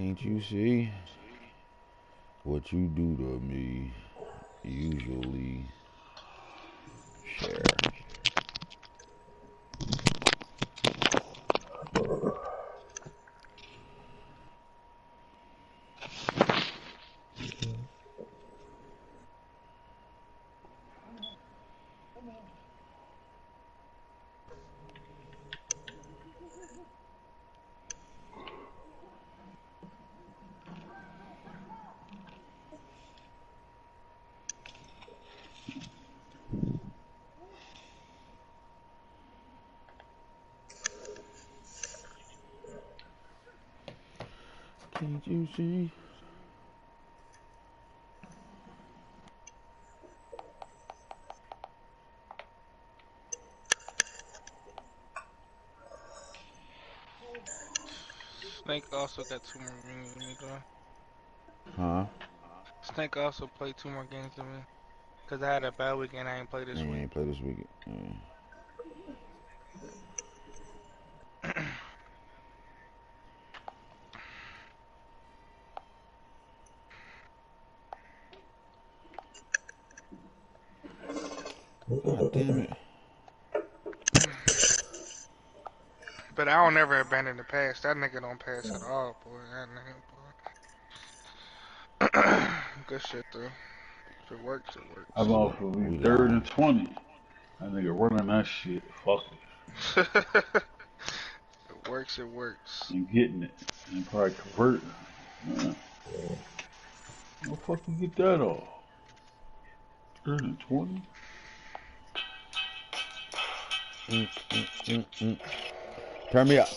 Can't you see what you do to me? Usually share. Can't you see? Snake also got 2 more games than me, though. Huh? Snake also played 2 more games than me. Because I had a bad week and I ain't played this Man, week. ain't play this weekend. God damn it. But I don't ever abandon the pass. That nigga don't pass at all, boy. That nigga, boy. Good shit, though. If it works, it works. I'm off for We me 3rd live. and 20. That nigga running that shit. Fuck it. It works, it works. And getting it. And probably converting. Yeah. How the fuck you get that off? 3rd and 20? Turn me up.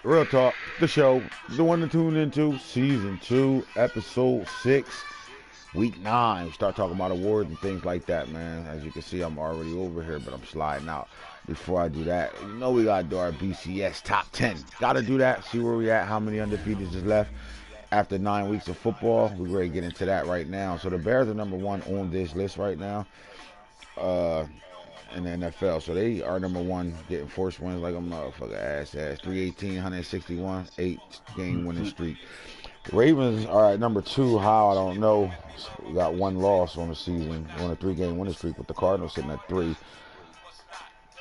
Real talk, the show, the one to tune into, season 2, episode 6, week 9. We start talking about awards and things like that, man. As you can see, I'm already over here, but I'm sliding out. Before I do that, you know we gotta do our BCS top 10. Gotta do that, see where we at, how many undefeateds is left after 9 weeks of football. We're ready to get into that right now. So the Bears are number 1 on this list right now. In the NFL. So they are number 1, getting forced wins like a motherfucker ass. 318, 161, 8-game winning streak. The Ravens are at number 2. How? I don't know. We got 1 loss on the season, on a 3-game winning streak, with the Cardinals sitting at 3.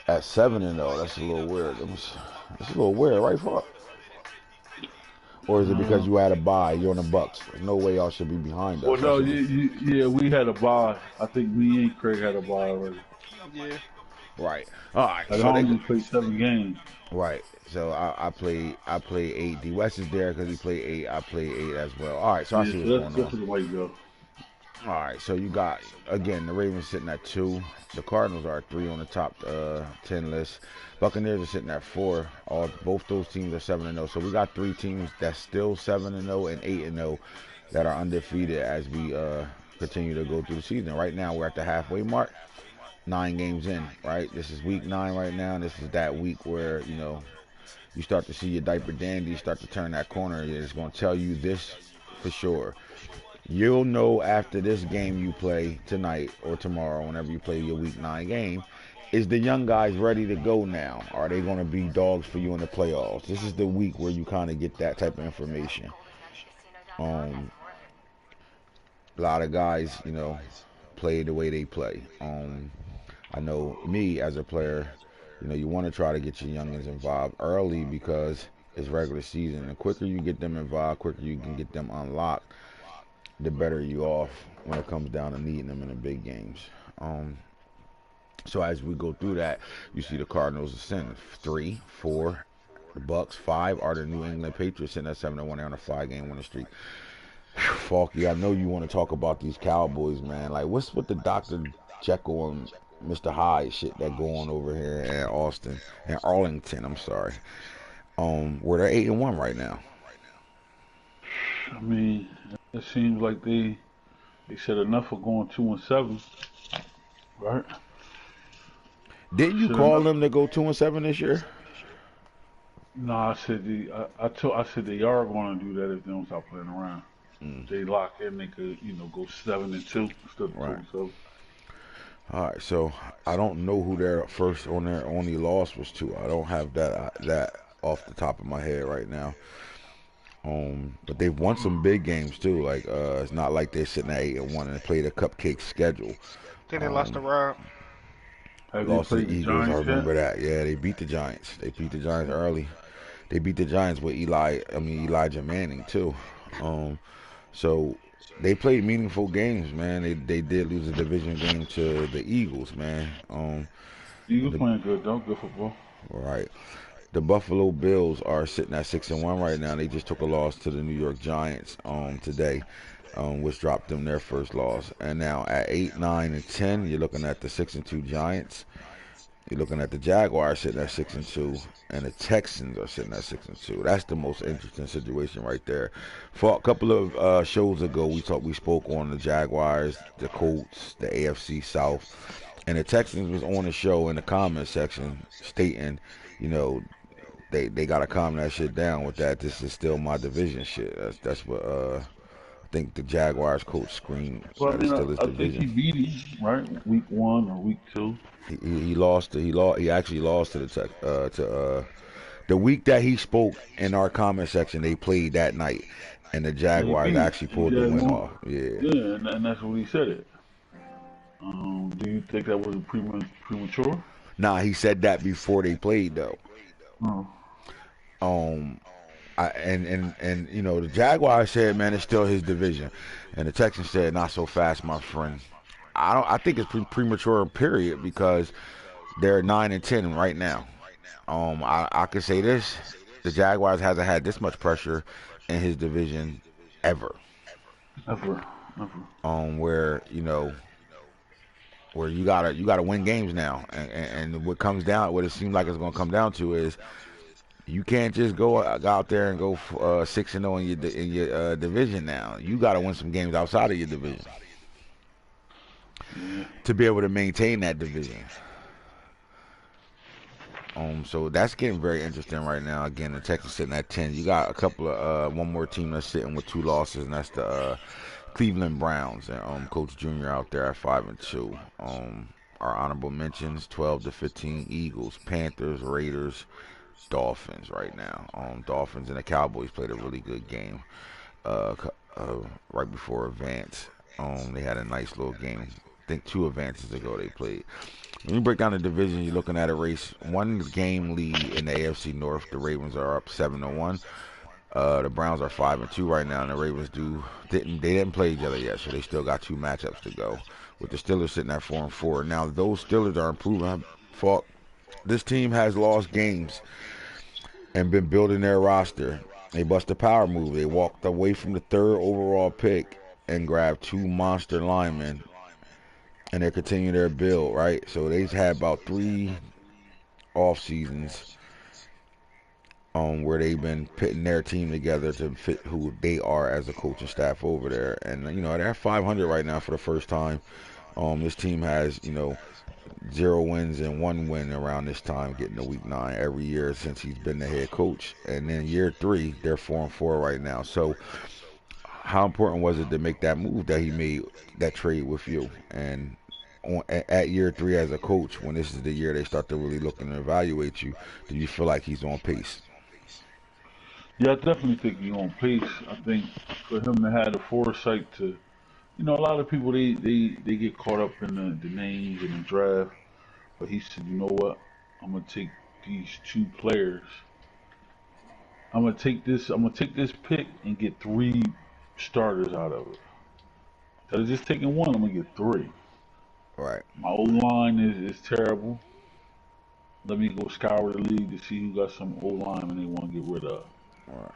At 7-0, that's a little weird. That's a little weird, right, Fuck? Or is it because you had a bye? You're on the Bucks. There's no way y'all should be behind us. Well, no, yeah, we had a bye. I think me and Craig had a bye already. Yeah. Right. All right. I So only played 7 games. Right. So I play 8. D West is there because he played 8. I play 8 as well. All right. So I see what's going on. That's the way to go. All right. So you got, again, the Ravens sitting at 2. The Cardinals are 3 on the top 10 list. Buccaneers are sitting at 4. Both those teams are 7-0. So we got 3 teams that's still 7-0 and 8-0 that are undefeated as we continue to go through the season. Right now we're at the halfway mark. 9 games in, right? This is week 9 right now. And this is that week where, you know, you start to see your diaper dandy start to turn that corner. It's going to tell you this for sure. You'll know after this game you play tonight or tomorrow, whenever you play your week 9 game, is the young guys ready to go now? Are they going to be dogs for you in the playoffs? This is the week where you kind of get that type of information. A lot of guys, you know, play the way they play. I know me as a player, you know, you want to try to get your youngins involved early because it's regular season. The quicker you get them involved, quicker you can get them unlocked, the better you off when it comes down to needing them in the big games. So as we go through that, you see the Cardinals ascend 3, 4, the Bucks 5 are the New England Patriots sitting at 7-1 on a 5-game winning streak. Falky, I know you want to talk about these Cowboys, man. Like, what's with the Dr. Jekyll and Mr. Hyde shit that go on over here in Austin and Arlington? I'm sorry. Where they're 8-1 right now. I mean, it seems like they said enough of going 2-7, right? Didn't you call them to go 2-7 this year? No, I said I said they are going to do that if they don't stop playing around. Mm. If they lock in, they could, go 7-2 instead of Right. 2-7. All right. So I don't know who their first on their only loss was to. I don't have that off the top of my head right now. But they've won some big games too. Like it's not like they're sitting at 8-1 and played a cupcake schedule. Think they lost to Um, Rob. Have they Lost to played the the Eagles. I Giants yet? remember that. Yeah, they beat the Giants. They beat the Giants early. They beat the Giants with Elijah Manning too. Um, so they played meaningful games, man. They did lose a division game to the Eagles, man. Eagles The, playing good, though. Good football. right. The Buffalo Bills are sitting at 6-1 right now. They just took a loss to the New York Giants today, which dropped them their first loss. And now at 8, 9, and 10, you're looking at the 6-2 Giants. You're looking at the Jaguars sitting at 6-2, and the Texans are sitting at 6-2. That's the most interesting situation right there. For a couple of shows ago, we spoke on the Jaguars, the Colts, the AFC South, and the Texans was on the show in the comment section stating, you know, they gotta calm that shit down with that. This is still my division shit. That's what I think the Jaguars coach screamed Well, I that it's mean, still his I think he division. beat him, right? Week 1 or week 2. He actually lost to the the week that he spoke in our comment section. They played that night, and the And he Jaguars beat actually the pulled the win Jaguars. off. Yeah. Yeah, and that's what he said it. Do you think that was premature? Nah, he said that before they played though. Oh. Um, and the Jaguars said, man, it's still his division, and the Texans said, not so fast, my friend. I think it's premature, period, because they're 9-10 right now. I could say this: the Jaguars hasn't had this much pressure in his division ever. Never. Never. Where where you gotta win games now, and what it seems like it's gonna come down to is you can't just go out there and go 6-0 in your division now. You gotta win some games outside of your division Yeah. to be able to maintain that division. So that's getting very interesting right now. Again, the Texans sitting at 10. You got a couple of one more team that's sitting with 2 losses, and that's the Cleveland Browns and Coach Junior out there at 5-2. Our honorable mentions: 12-15 Eagles, Panthers, Raiders, Dolphins. Right now, Dolphins and the Cowboys played a really good game right before advance. They had a nice little game. I think 2 advances ago they played. When you break down the division, you're looking at a race. 1 game lead in the AFC North. The Ravens are up 7-1. The Browns are 5-2 right now, and the Ravens didn't play each other yet, so they still got 2 matchups to go. With the Steelers sitting at 4-4. Now those Steelers are improving. This team has lost games and been building their roster. They bust a power move. They walked away from the 3rd overall pick and grabbed 2 monster linemen, and they're continuing their build, right? So they've had about 3 off seasons where they've been putting their team together to fit who they are as a coaching staff over there. And they're 500 right now for the first time. This team has 0 wins and 1 win around this time, getting to week 9 every year since he's been the head coach. And then year 3, they're 4-4 right now. So how important was it to make that move that he made, that trade with you? And at year 3 as a coach, when this is the year they start to really look and evaluate you, do you feel like he's on pace? Yeah, I definitely think he's on pace. I think for him to have the foresight to, a lot of people they get caught up in the names and the draft, but he said, you know what? I'm gonna take these 2 players. I'm gonna take this pick and get 3 starters out of it. Instead of just taking 1, I'm gonna get 3. Right. My O line is terrible. Let me go scour the league to see who got some O linemen they want to get rid of. Right.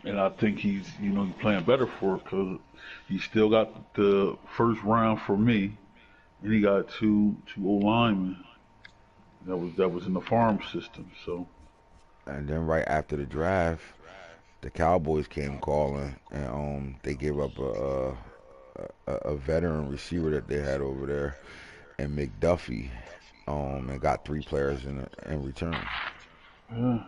And I think he's playing better for it because he still got the first round for me, and he got two O linemen that was in the farm system. So And then right after the draft, the Cowboys came calling, and they gave up a veteran receiver that they had over there, and McDuffie, and got 3 players in return. yeah.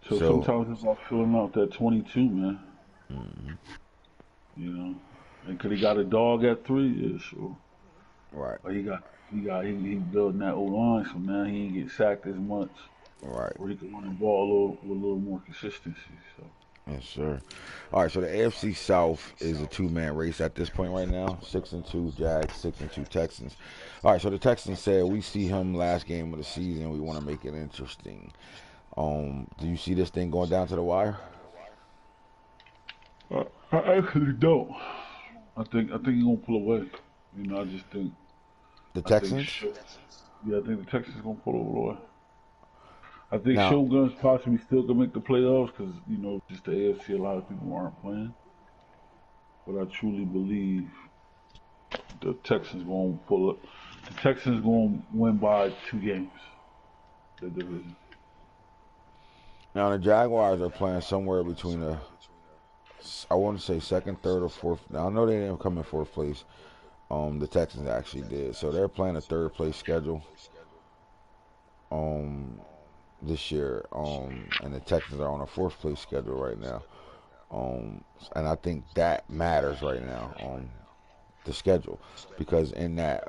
So So sometimes it's about filling out that 22, man. Mm-hmm. You know, and could he got a dog at 3? Yeah, sure. Right. But he building that old line, so now he ain't get sacked as much, Right. or he can run the ball with a little more consistency. So Yes, sir. All right, so the AFC South is a two-man race at this point right now. 6-2 Jags, 6-2 Texans. All right, so the Texans said we see him last game of the season. We want to make it interesting. Do you see this thing going down to the wire? I actually don't. I think he's gonna pull away. You know, The I think Texans? yeah, I think the Texans gonna pull away. I think Now, Shogun's possibly still gonna make the playoffs because just the AFC, a lot of people aren't playing. But I truly believe the Texans gonna pull up. The Texans gonna win by 2 games. The division. now the Jaguars are playing somewhere between I want to say second, third, or fourth. Now I know they didn't come in fourth place. The Texans actually did, so they're playing a third place schedule. This year. And the Texans are on a fourth place schedule right now. And I think that matters right now on the schedule because in that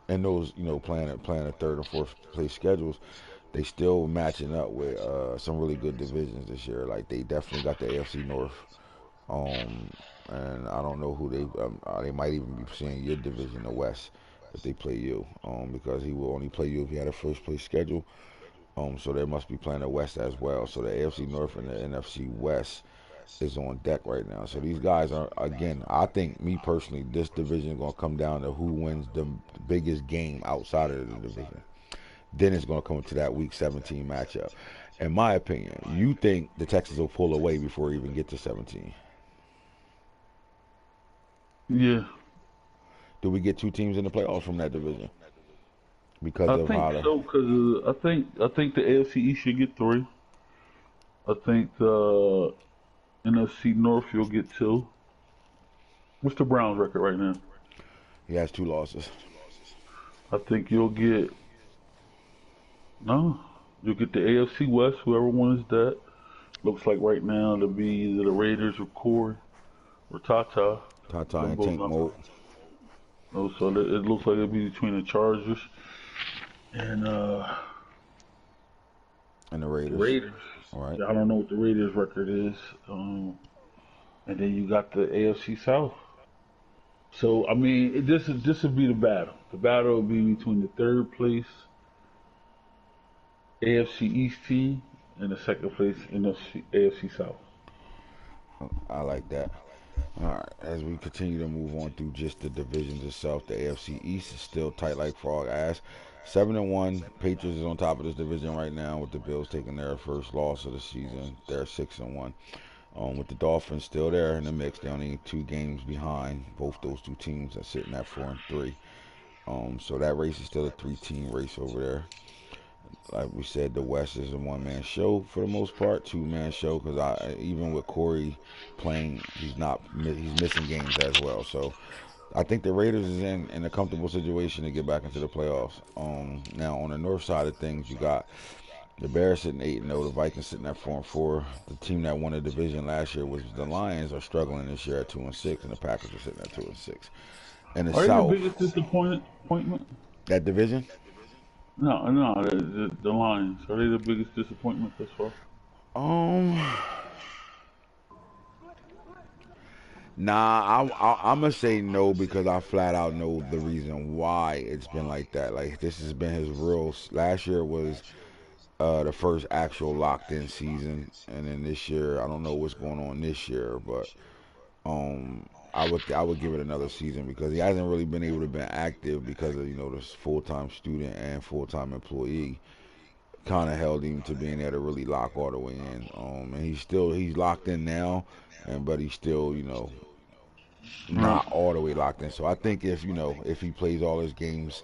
in those playing a third and fourth place schedules, they still matching up with some really good divisions this year. Like they definitely got the AFC North. Um, and I don't know who they might even be seeing your division, the West, if they play you. Because he will only play you if you had a first place schedule. So they must be playing the West as well. So the AFC North and the NFC West is on deck right now. So these guys are, again, I think, me personally, this division is going to come down to who wins the biggest game outside of the division. Then it's going to come to that Week 17 matchup. In my opinion, you think the Texans will pull away before we even get to 17? Yeah, Do we get two teams in the playoffs from that division? Because I of think how the so. Cause I think the AFC East should get 3. I think the NFC North you'll get 2. What's the Browns record right now? he has 2 losses. I think you'll get no. You'll get the AFC West, whoever wins that. Looks like right now it'll be either the Raiders or Corey or Tata. Tata Them and both tank not. mode Oh, so it looks like it'll be between the Chargers and and the the Raiders. Raiders. All right. I don't know what the Raiders record is. And then you got the AFC South. So I mean, this would be the battle. The battle will be between the third place AFC East team and the second place AFC South. I like that. All right, as we continue to move on through just the divisions itself, the AFC East is still tight like frog ass. 7-1. Patriots is on top of this division right now with the Bills taking their first loss of the season. They're 6-1. With the Dolphins still there in the mix, they only 2 games behind. Both those two teams are sitting at 4-3. So that race is still a 3-team race over there. Like we said, the West is a one-man show for the most part, 2-man show because even with Corey playing, he's missing games as well. So I think the Raiders is in a comfortable situation to get back into the playoffs. Now on the north side of things, you got the Bears sitting 8-0, the Vikings sitting at 4-4. The team that won the division last year was the Lions are struggling this year at 2-6, and the Packers are sitting at 2-6. In the Are they the South, biggest disappointment? that division. No, the Lions. Are they the biggest disappointment thus far? Um, Nah, I'm gonna say no because I flat out know the reason why it's been like that. Like this has been his real. Last year was the first actual locked in season, and then this year I don't know what's going on this year, but I would give it another season because he hasn't really been able to be active because of this full time student and full time employee kind of held him to being able to really lock all the way in. And he's locked in now, and but he's still Right. not all the way locked in. So I think if he plays all his games,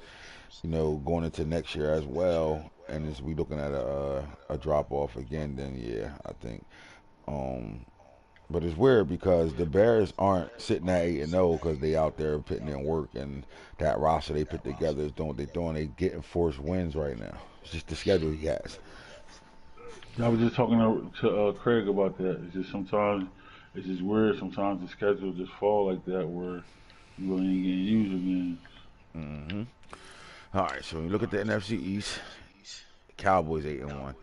going into next year as well, and we looking at a drop off again, then yeah, I think. Um, but it's weird because the Bears aren't sitting at 8-0 because they out there putting in work and that roster they put together is doing they getting forced wins right now. It's just the schedule he has. I was just talking to Craig about that. It's just sometimes it's just weird. Sometimes the schedule just fall like that where you really ain't getting used again. Mm-hmm. All right, so when you look at the NFC East, Cowboys 8-1,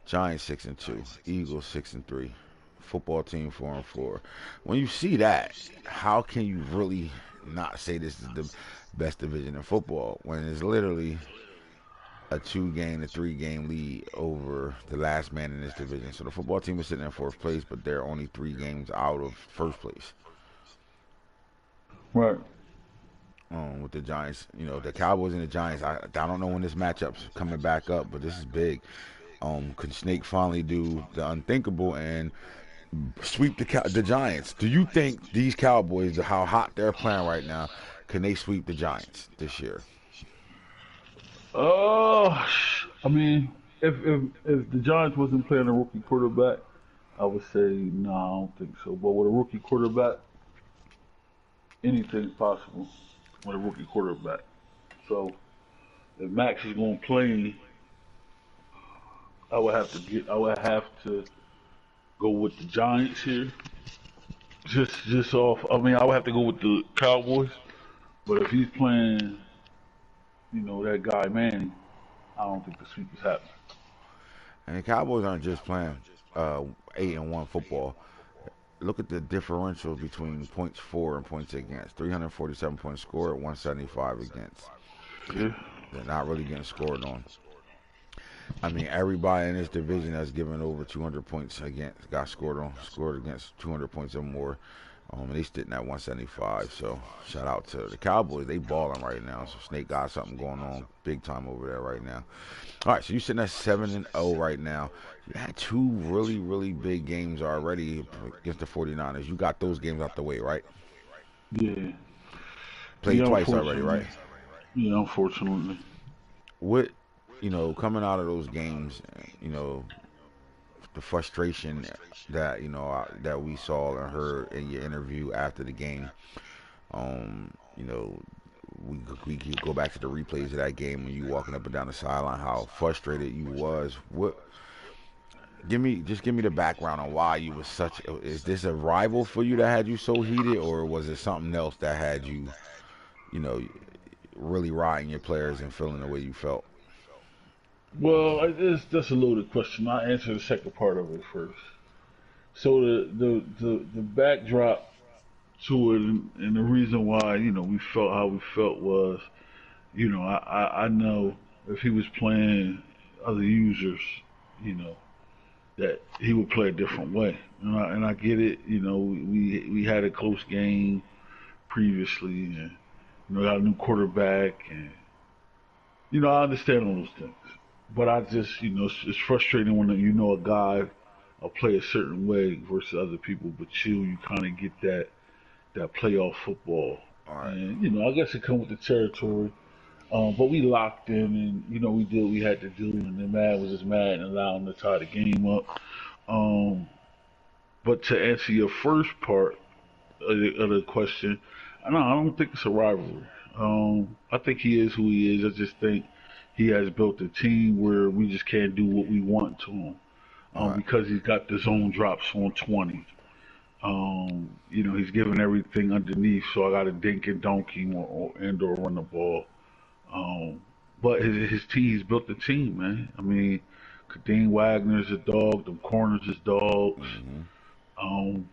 Giants 6-2, Eagles 6-3, football team 4-4. When you see that, how can you really not say this is the best division in football when it's literally a 2-game to 3-game lead over the last man in this division? So the football team is sitting in fourth place, but they're only 3 games out of first place. Right. With the Giants, the Cowboys and the Giants. I don't know when this matchup's coming back up, but this is big. Could Snake finally do the unthinkable and sweep the Giants? Do you think these Cowboys, how hot they're playing right now, can they sweep the Giants this year? I mean, if the Giants wasn't playing a rookie quarterback, I would say no, I don't think so. But with a rookie quarterback, anything's possible with a rookie quarterback. So if Max is going to play, I would have to go with the Giants here. Just off. I mean, I would have to go with the Cowboys. But if he's playing, that guy Manning, I don't think the sweep is happening. And the Cowboys aren't just playing 8-1 football. Look at the differential between points for and points against. 347 points scored, 175 against. Yeah. They're not really getting scored on. I mean, everybody in this division that's given over 200 points against got scored against 200 points or more. They sitting at 175. So shout out to the Cowboys. They balling right now. So Snake got something going on big time over there right now. All right, so you're sitting at 7-0 right now. You had 2 really, really big games already against the 49ers. You got those games out the way, right? Yeah. Played twice already, right? Yeah, unfortunately. What, coming out of those games, the frustration that that we saw and heard in your interview after the game. Um, you know, we could go back to the replays of that game when you walking up and down the sideline, how frustrated you was. Give me the background on why you was such. Is this a rival for you that had you so heated, or was it something else that had you, you know, really riding your players and feeling the way you felt? Well, that's a loaded question. I'll answer the second part of it first. So the backdrop to it, and the reason why we felt how we felt was, I know if he was playing other users, you know that he would play a different way, and I get it. We had a close game previously, and got a new quarterback, and I understand all those things. But I just, it's frustrating when a guy will play a certain way versus other people, but you kind of get that playoff football, All right. and I guess it comes with the territory. But we locked in, and we did what we had to do, and then Mad was just mad and allowed him to tie the game up. Um, but to answer your first part of the question, I don't think it's a rivalry. I think he is who he is. I just think he has built a team where we just can't do what we want to him, All right. because he's got the zone drops on 20. He's giving everything underneath, so I got to dink and dunk him or run the ball. Um, but his team, he's built the team, man. I mean, Kadeem Wagner's a dog. The corners is dogs. Mm-hmm. Um,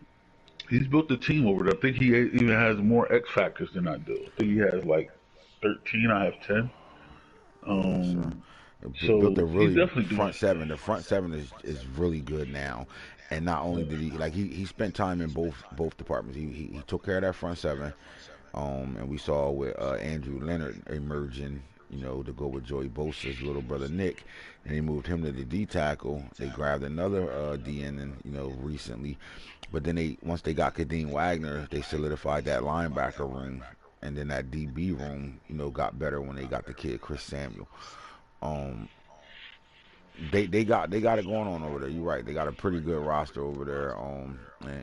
he's built the team over there. I think he even has more X factors than I do. I think he has like 13. I have 10. Yes, sir. Built So a he's really definitely doing front seven. The front seven is really good now. And not only did he spent time in both departments. He took care of that front seven. And we saw with Andrew Leonard emerging, to go with Joey Bosa's little brother Nick, and they moved him to the D tackle. They grabbed another DN, and recently, but then once they got Kadeem Wagner, they solidified that linebacker room, and then that DB room, got better when they got the kid Chris Samuel. Um, they got it going on over there. You're right. They got a pretty good roster over there.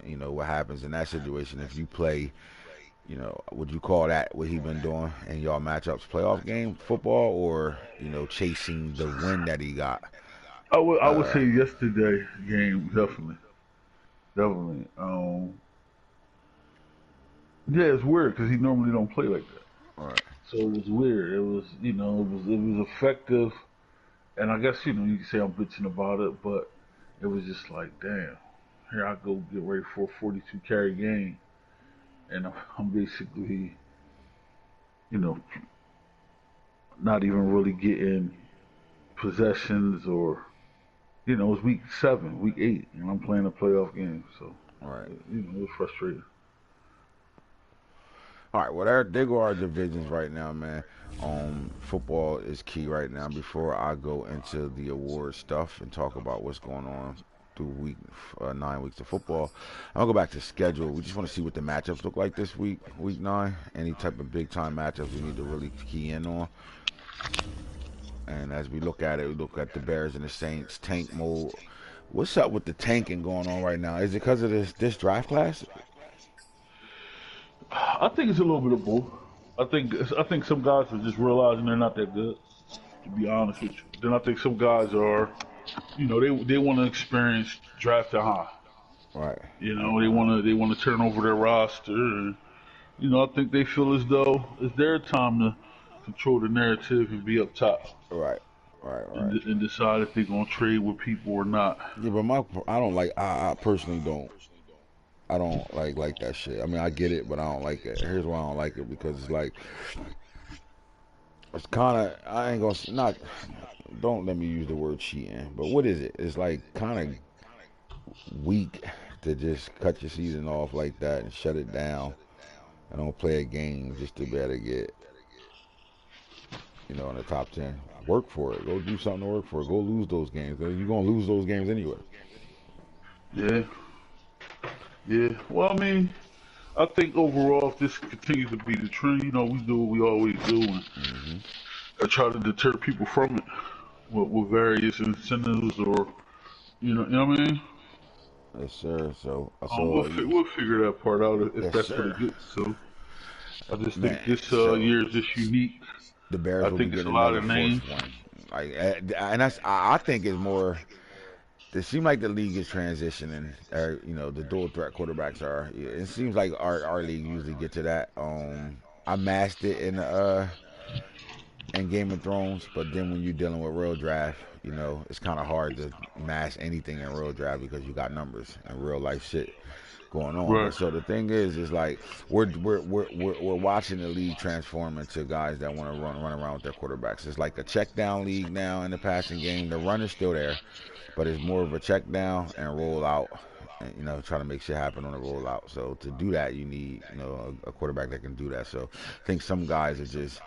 And what happens in that situation if you play. Would you call that what he been doing in y'all matchups, playoff game football, or chasing the win that he got I would Uh, say yesterday game definitely. Yeah, it's weird because he normally don't play like that. all right, So it was weird. It was it was effective, and I guess you can say I'm bitching about it, but it was just like damn. Here I go get ready for a 42 carry game, and I'm basically you know not even really getting possessions or it's week 7, week 8, and I'm playing a playoff game. So all right. it was frustrating. All right, well, there go our divisions right now, man. Football is key right now. Before I go into the award stuff and talk about what's going on through 9 weeks of football, I'm gonna go back to schedule. We just want to see what the matchups look like this week 9. Any type of big time matchups we need to really key in on. And as we look at it, we look at the Bears and the Saints tank mode. What's up with the tanking going on right now? Is it because of this draft class? I think it's a little bit of both. I think some guys are just realizing they're not that good. To be honest with you, then I think some guys are, they want to experience drafting high. Right. They want to turn over their roster. And, I think they feel as though it's their time to control the narrative and be up top Right. Right. and decide if they're gonna trade with people or not. Yeah, but I don't like I personally don't I don't like that shit. I mean, I get it, but I don't like it. Here's why I don't like it because it's like it's kind of I ain't gonna not don't let me use the word cheating, but what is it? It's like kind of weak to just cut your season off like that and shut it down and don't play a game just to better get in the top 10. Work for it. Go do something to work for it. Go lose those games. You're gonna lose those games anyway. Yeah, yeah. Well, I mean, I think overall, if this continues to be the trend, we do what we always do, and Hmm. I try to deter people from it with various incentives or you know what I mean. Yes, sir. So, We'll figure that part out if yes, that's what sir. it gets. So I just think Man, this so year is just unique. the Bears I will be think it's a getting lot another of fourth names. one. Like, and I think it's more. It seems like the league is transitioning. Or, the dual threat quarterbacks are. It seems like our league usually get to that. I masked it in Game of Thrones, but then when you're dealing with real draft, it's kind of hard to mask anything in real draft because you got numbers and real life shit going on. Right. But so the thing is like we're watching the league transform into guys that want to run around with their quarterbacks. It's like a check down league now in the passing game. The run is still there, but it's more of a check down and roll out. And, try to make shit happen on the rollout. So to do that, you need a quarterback that can do that. So I think some guys are just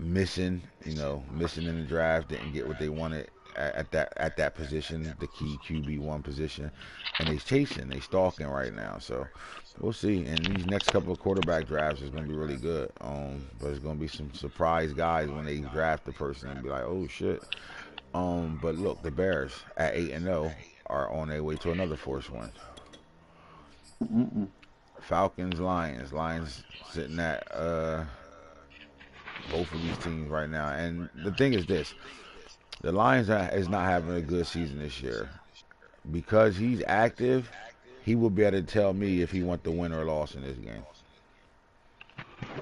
missing in the draft, didn't get what they wanted at that position, the key QB1 position, and they stalking right now. So we'll see. And these next couple of quarterback drafts is gonna be really good. But it's gonna be some surprise guys when they draft the person and be like, oh shit. But look, the Bears at 8-0 are on their way to another force one. Mm-mm. Falcons, Lions sitting at both of these teams right now. And the thing is this: the Lions is not having a good season this year because he's active. He will be able to tell me if he want the win or loss in this game.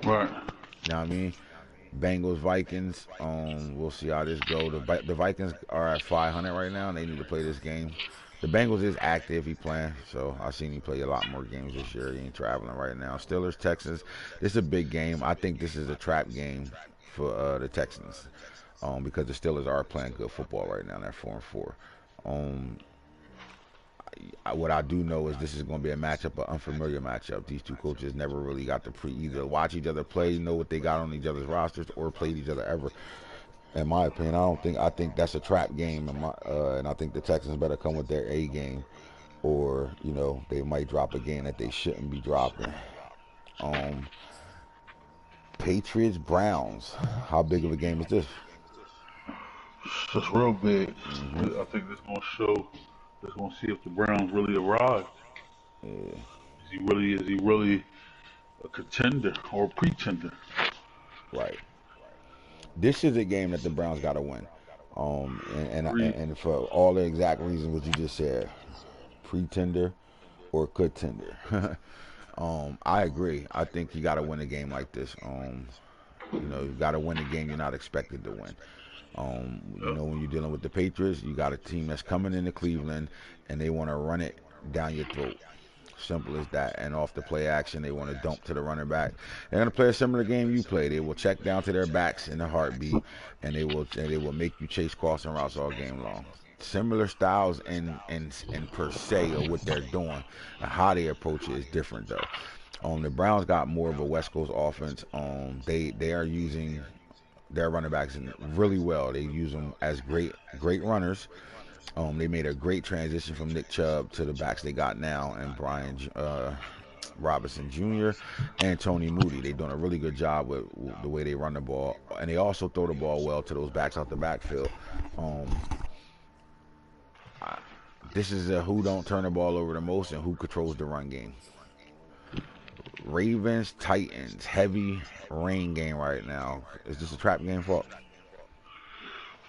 Right. You know what I mean? Bengals, Vikings. We'll see how this go. The Vikings are at 500 right now, and they need to play this game. The Bengals is active. He playing, so I've seen him play a lot more games this year. He ain't traveling right now. Steelers, Texans. This is a big game. I think this is a trap game for the Texans. Because the Steelers are playing good football right now. They're 4-4. Um, what I do know is this is going to be a matchup, an unfamiliar matchup. These two coaches never really got to either watch each other play, know what they got on each other's rosters, or played each other ever. In my opinion, I think that's a trap game, and I think the Texans better come with their A game, or they might drop a game that they shouldn't be dropping. Um, Patriots, Browns. How big of a game is this? That's real big. Hmm. I think this gonna show. This gonna see if the Browns really arrived. Yeah, Is he really a contender or a pretender? right. This is a game that the Browns got to win. Agreed. And for all the exact reasons what you just said, pretender or contender. I agree. I think you got to win a game like this. You got to win a game you're not expected to win. When you're dealing with the Patriots, you got a team that's coming into Cleveland and they want to run it down your throat. Simple as that. And off the play action, they want to dump to the running back. They're going to play a similar game you play. They will check down to their backs in a heartbeat, and they will make you chase crossing routes all game long. Similar styles and per se of what they're doing and how they approach it is different though. The Browns got more of a West Coast offense. They are using their running backs really well. They use them as great runners. They made a great transition from Nick Chubb to the backs they got now, and Brian Robinson Jr. and Tony Moody. They're doing a really good job with the way they run the ball, and they also throw the ball well to those backs out the backfield. Um, this is a who don't turn the ball over the most and who controls the run game. Ravens, Titans, heavy rain game right now. Is this a trap game for?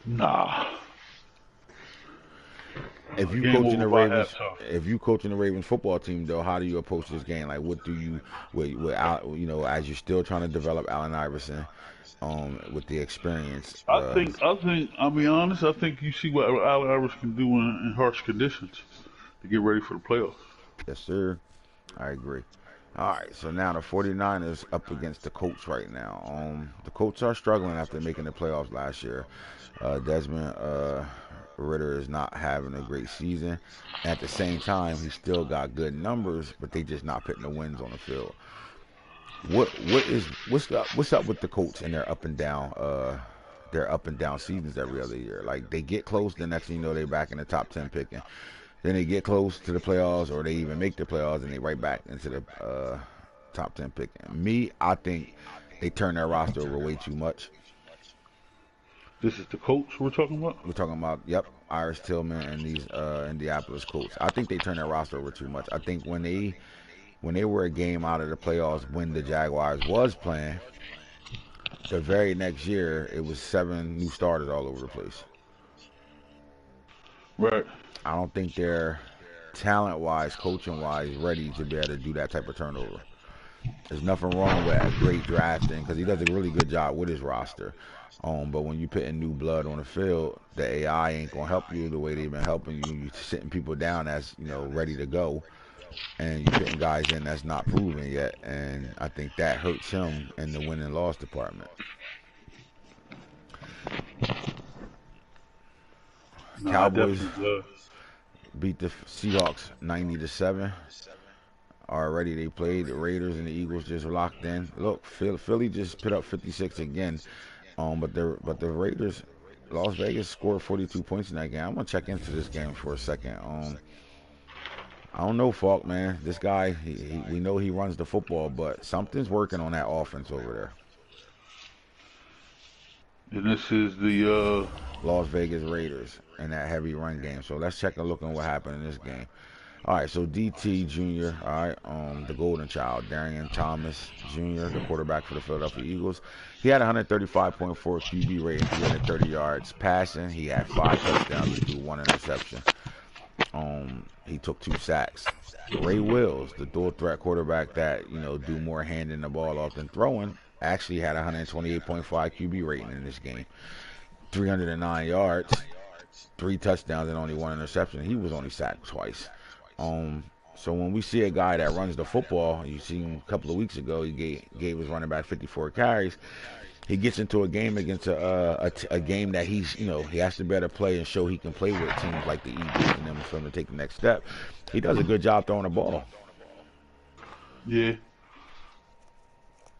Nah. If you Game coaching over the by Ravens, halftime. if you coaching the Ravens football team though, how do you approach this game? Like, what do you, as you're still trying to develop Allen Iverson, with the experience. I'll be honest, I think you see what Allen Iverson can do in harsh conditions to get ready for the playoffs. Yes, sir. I agree. All right, so now the 49ers up against the Colts right now. The Colts are struggling after making the playoffs last year. Desmond Ritter is not having a great season. At the same time, he still got good numbers, but they just not putting the wins on the field. What's up with the Colts and their up and down seasons every other year? Like they get close, the next thing you know they're back in the top 10 picking. Then they get close to the playoffs, or they even make the playoffs, and they right back into the top 10 picking. I think they turn their roster over way too much. This is the Colts we're talking about? We're talking about, yep, Iris Tillman and these Indianapolis Colts. I think they turn their roster over too much. I think when they were a game out of the playoffs when the Jaguars was playing, the very next year it was 7 new starters all over the place. Right. I don't think they're talent-wise, coaching-wise, ready to be able to do that type of turnover. There's nothing wrong with a great drafting because he does a really good job with his roster. But when you putting new blood on the field, the AI ain't gonna help you the way they've been helping you. You're sitting people down that's ready to go, and you're putting guys in that's not proven yet. And I think that hurts him in the win and loss department. No, Cowboys beat the Seahawks 90-7. Already they played the Raiders and the Eagles just locked in. Look, Philly just put up 56 again. But the Raiders, Las Vegas scored 42 points in that game. I'm gonna check into this game for a second. I don't know, Falk, man. This guy, we know he runs the football, but something's working on that offense over there. And this is the Las Vegas Raiders and that heavy run game. So let's check a look at what happened in this game. All right, so DT Jr., all right, the golden child, Darian Thomas Jr., the quarterback for the Philadelphia Eagles. He had 135.4 QB rating, 330 yards passing. He had 5 touchdowns and 1 interception. He took 2 sacks. Ray Wills, the dual threat quarterback that, do more handing the ball off than throwing, actually had 128.5 QB rating in this game. 309 yards, 3 touchdowns and only 1 interception. He was only sacked twice. So when we see a guy that runs the football, you see him a couple of weeks ago, he gave his running back 54 carries. He gets into a game against a game that he has to better play and show he can play with teams like the Eagles and them for him to take the next step. He does a good job throwing the ball. Yeah.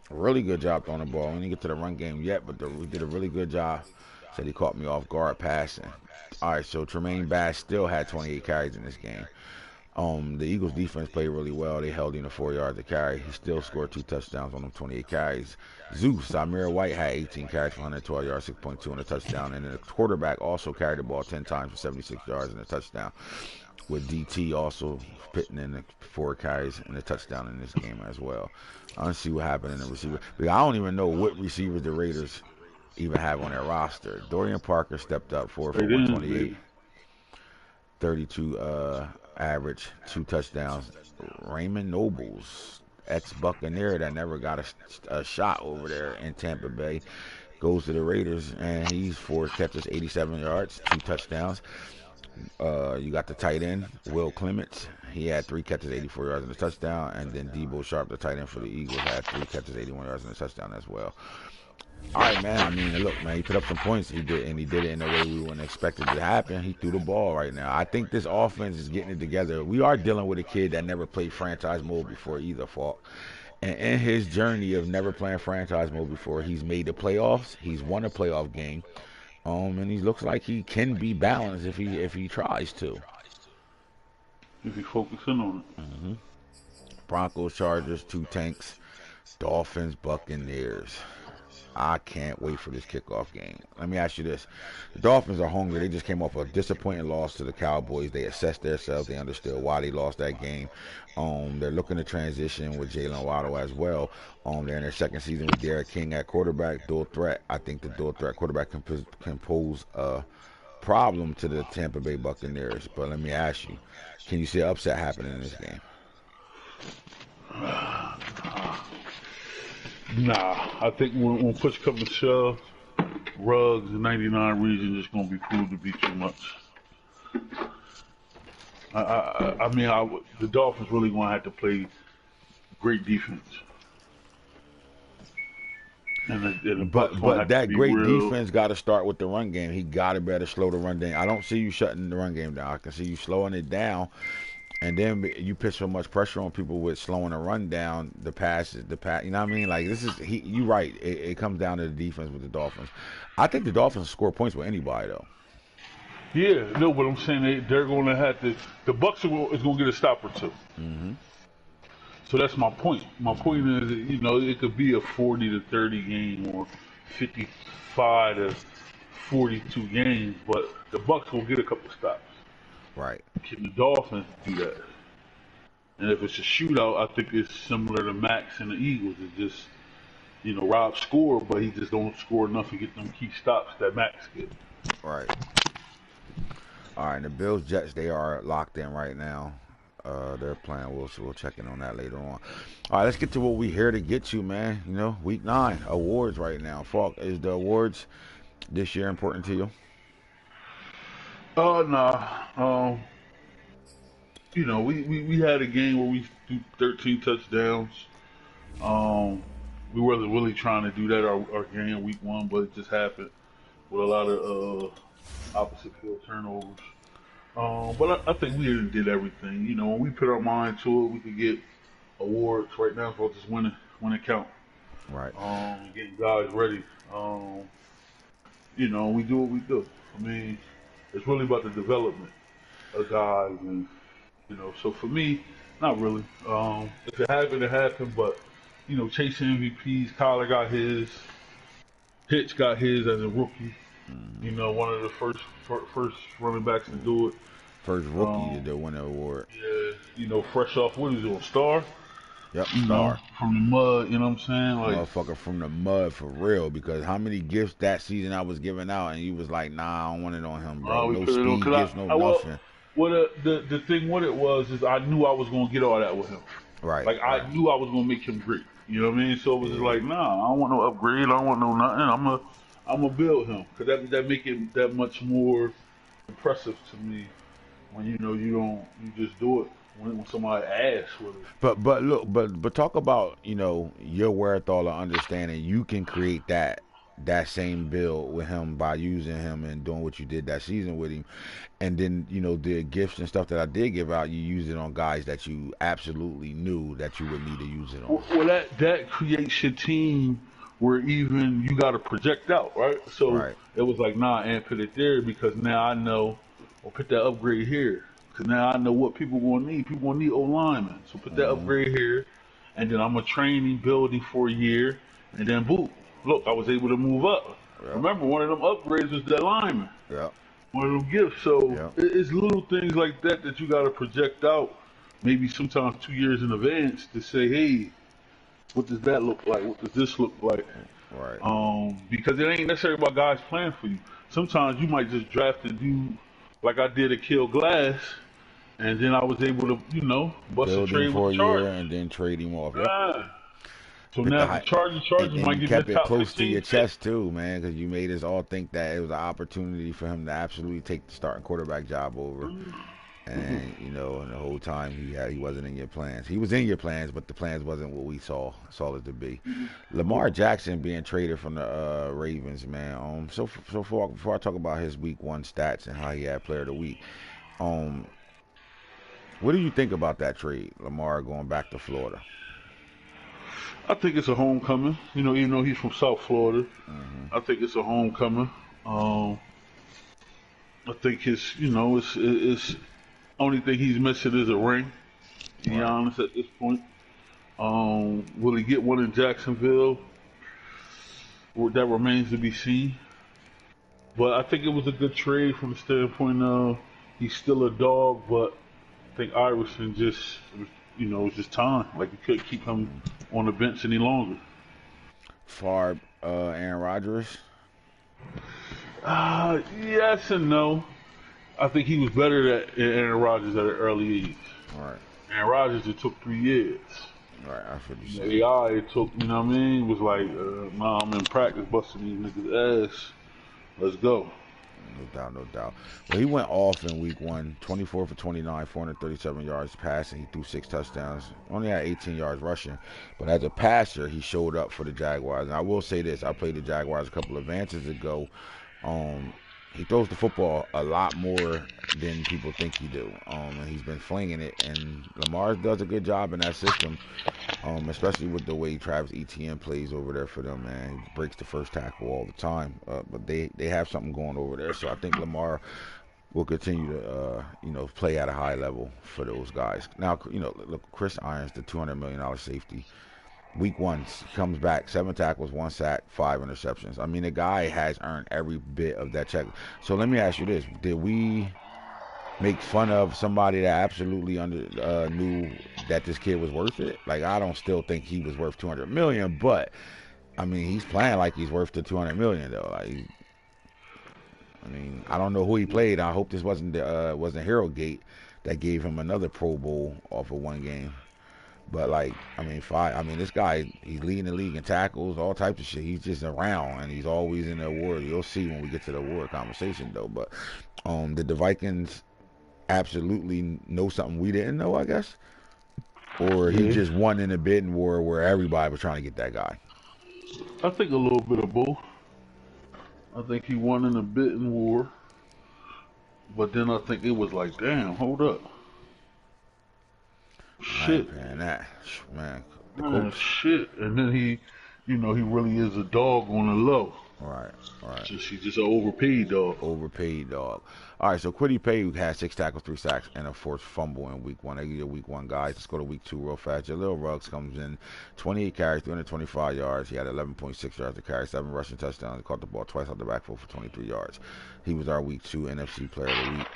Really good job throwing the ball. We didn't get to the run game yet, but we did a really good job. Said he caught me off guard passing. All right, so Tremaine Bass still had 28 carries in this game. The Eagles defense played really well. They held him to 4 yards a carry. He still scored 2 touchdowns on them 28 carries. Samir White had 18 carries for 112 yards, 6.2 and a touchdown. And then the quarterback also carried the ball 10 times for 76 yards and a touchdown. With DT also pitting in the 4 carries and a touchdown in this game as well. I don't see what happened in the receiver. I don't even know what receivers the Raiders even have on their roster. Dorian Parker stepped up 4 for They didn't. 128, 32 average, 2 touchdowns. Raymond Nobles, ex-Buccaneer that never got a shot over there in Tampa Bay, goes to the Raiders, and he's 4 catches, 87 yards, 2 touchdowns. You got the tight end, Will Clements. He had 3 catches, 84 yards and a touchdown. And then Debo Sharp, the tight end for the Eagles, had 3 catches, 81 yards and a touchdown as well. All right, man. I mean, look, man, he put up some points. He did it in a way we wouldn't expect it to happen. He threw the ball right now. I think this offense is getting it together. We are dealing with a kid that never played franchise mode before either, Falk. And in his journey of never playing franchise mode before, he's made the playoffs. He's won a playoff game. And he looks like he can be balanced if he tries to. If he focusing on it. Mm-hmm. Broncos, Chargers, 2 tanks. Dolphins, Buccaneers. I can't wait for this kickoff game. Let me ask you this. The Dolphins are hungry. They just came off a disappointing loss to the Cowboys. They assessed themselves. They understood why they lost that game. They're looking to transition with Jalen Waddle as well. They're in their second season with Derek King at quarterback, dual threat. I think the dual threat quarterback can pose a problem to the Tampa Bay Buccaneers. But let me ask you, can you see an upset happening in this game? Nah, I think when push comes to shove, Ruggs and 99 region just gonna be proved to be too much. I mean, the Dolphins really gonna have to play great defense. But that great defense got to start with the run game. He got to better slow the run down. I don't see you shutting the run game down. I can see you slowing it down. And then you put so much pressure on people with slowing the run down, the passes, you know what I mean? Like, you right. It comes down to the defense with the Dolphins. I think the Dolphins score points with anybody, though. Yeah, no, but I'm saying they're going to have to. The Bucs is going to get a stop or two. Mm-hmm. So that's my point. My point is, it could be a 40-30 game or 55-42 games, but the Bucs will get a couple stops. Right. Can the Dolphins do that? And if it's a shootout, I think it's similar to Max and the Eagles. It's just, Rob scored, but he just don't score enough to get them key stops that Max get. Right. All right, the Bills Jets, they are locked in right now. They're playing. We'll check in on that later on. All right, let's get to what we here to get to, man. Week 9 awards right now. Falk, is the awards this year important to you? Nah. We had a game where we threw 13 touchdowns. We wasn't really trying to do that our game week 1, but it just happened with a lot of opposite field turnovers. But I think we did everything. When we put our mind to it, we could get awards. Right now, it's about just winning count. Right. Getting guys ready. We do what we do. I mean, it's really about the development of guys, and so for me, not really. If it happened, it happened. But chasing MVPs, Kyler got his, Hitch got his as a rookie. One of the first running backs to do it. First rookie to win the award. Yeah, fresh off what is it, Star? Yep, Star. From the mud, you know what I'm saying? Like, motherfucker from the mud for real. Because how many gifts that season I was giving out, and you was like, nah, I don't want it on him, bro. No speed gifts, no nothing. Well, the thing with it was is I knew I was gonna get all that with him. Right. Like I knew I was gonna make him great. You know what I mean? So it was just like, nah, I don't want no upgrade. I don't want no nothing. I'm gonna build him because that make it that much more impressive to me when you just do it when somebody asks with it. But look, but talk about your wherewithal of understanding. You can create that same build with him by using him and doing what you did that season with him, and then the gifts and stuff that I did give out, you use it on guys that you absolutely knew that you would need to use it on. Well, that creates your team where even you got to project out, right? So right. It was like, nah, and put it there because now I know, or put that upgrade here because now I know what people gonna need. People gonna need O-linemen, so put that upgrade here, and then I'm a training building for a year, and then boom. Look, I was able to move up. Yeah. Remember, one of them upgrades was that lineman. Yeah. One of them gifts. So it's little things like that you got to project out, maybe sometimes 2 years in advance to say, hey, what does that look like? What does this look like? Right. Because it ain't necessarily about guys playing for you. Sometimes you might just draft a dude like I did at Kill Glass, and then I was able to, bust a Build him trade with for the a year Chargers. and then trade him off. Yep. Yeah. So Get the now the high, Chargers and might you give you a kept it top close to 15 your pick. chest too, man, because you made us all think that it was an opportunity for him to absolutely take the starting quarterback job over. And and the whole time he wasn't in your plans. He was in your plans, but the plans wasn't what we saw it to be. Lamar Jackson being traded from the Ravens, man. So before I talk about his Week 1 stats and how he had Player of the Week, what do you think about that trade? Lamar going back to Florida. I think it's a homecoming. Even though he's from South Florida, I think it's a homecoming. I think it's only thing he's missing is a ring. To be honest, at this point, will he get one in Jacksonville? Well, that remains to be seen. But I think it was a good trade from the standpoint of he's still a dog, but I think Iverson just, it was just time. Like you couldn't keep him on the bench any longer. Favre, Aaron Rodgers. Yes and no. I think he was better than Aaron Rodgers at an early age. Right. Aaron Rodgers, it took 3 years. Right, I feel you saying. AI, it took, it was like, nah, I'm in practice busting these niggas' ass. Let's go. No doubt. Well, he went off in Week 1, 24 for 29, 437 yards passing. He threw 6 touchdowns. Only had 18 yards rushing. But as a passer, he showed up for the Jaguars. And I will say this. I played the Jaguars a couple of advances ago. He throws the football a lot more than people think he do. And he's been flinging it. And Lamar does a good job in that system, especially with the way Travis Etienne plays over there for them, man. He breaks the first tackle all the time. But they have something going over there. So I think Lamar will continue to, play at a high level for those guys. Now, look, Chris Irons, the $200 million safety. Week 1, he comes back, 7 tackles, 1 sack, 5 interceptions. I mean, the guy has earned every bit of that check. So let me ask you this. Did we make fun of somebody that absolutely knew that this kid was worth it? Like, I don't still think he was worth $200 million, but, I mean, he's playing like he's worth the $200 million, though. Like, I mean, I don't know who he played. I hope this wasn't Hero Gate that gave him another Pro Bowl off of 1 game. But this guy, he's leading the league in tackles, all types of shit. He's just around, and he's always in the award. You'll see when we get to the award conversation, though. But did the Vikings absolutely know something we didn't know, I guess? Or he just won in a bidding war where everybody was trying to get that guy? I think a little bit of both. I think he won in a bidding war. But then I think it was like, damn, hold up. Shit. Man, shit. And then he really is a dog on the low. Right. He's just an overpaid dog. All right, so Kwity Paye had 6 tackles, 3 sacks, and a forced fumble in Week 1. They give you Week 1 guys. Let's go to Week 2 real fast. Jaleel Ruggs comes in, 28 carries, 325 yards. He had 11.6 yards to carry, 7 rushing touchdowns. He caught the ball twice out the backfield for 23 yards. He was our Week 2 NFC Player of the Week.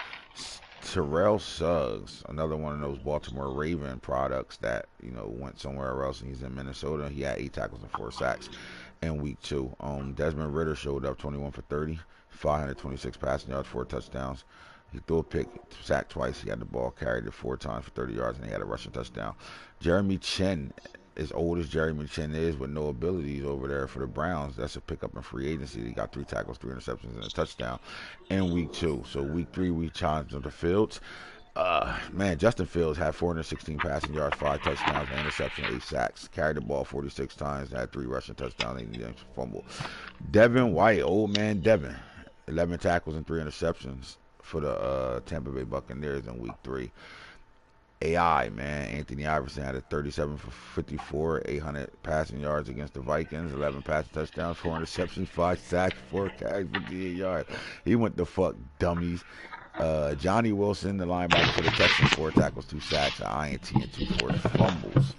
Terrell Suggs, another one of those Baltimore Raven products that, went somewhere else, and he's in Minnesota. He had 8 tackles and 4 sacks in Week 2. Desmond Ridder showed up 21 for 30, 526 passing yards, 4 touchdowns. He threw a pick, sacked twice. He had the ball, carried it 4 times for 30 yards, and he had a rushing touchdown. Jeremy Chin, as old as Jeremy Chin is, with no abilities over there for the Browns, that's a pickup in free agency. He got 3 tackles, 3 interceptions, and a touchdown in Week 2. So Week 3, we challenged him to Fields. Justin Fields had 416 passing yards, 5 touchdowns, an interception, 8 sacks. Carried the ball 46 times, had 3 rushing touchdowns, and a fumble. Devin White, old man Devin, 11 tackles and 3 interceptions for the Tampa Bay Buccaneers in Week 3. AI, man, Anthony Iverson had a 37 for 54, 800 passing yards against the Vikings, 11 passing touchdowns, 4 interceptions, 5 sacks, 4 carries, 58 yards. He went to fuck dummies. Johnny Wilson, the linebacker for the Texans, 4 tackles, 2 sacks, an INT, and 2 forced fumbles.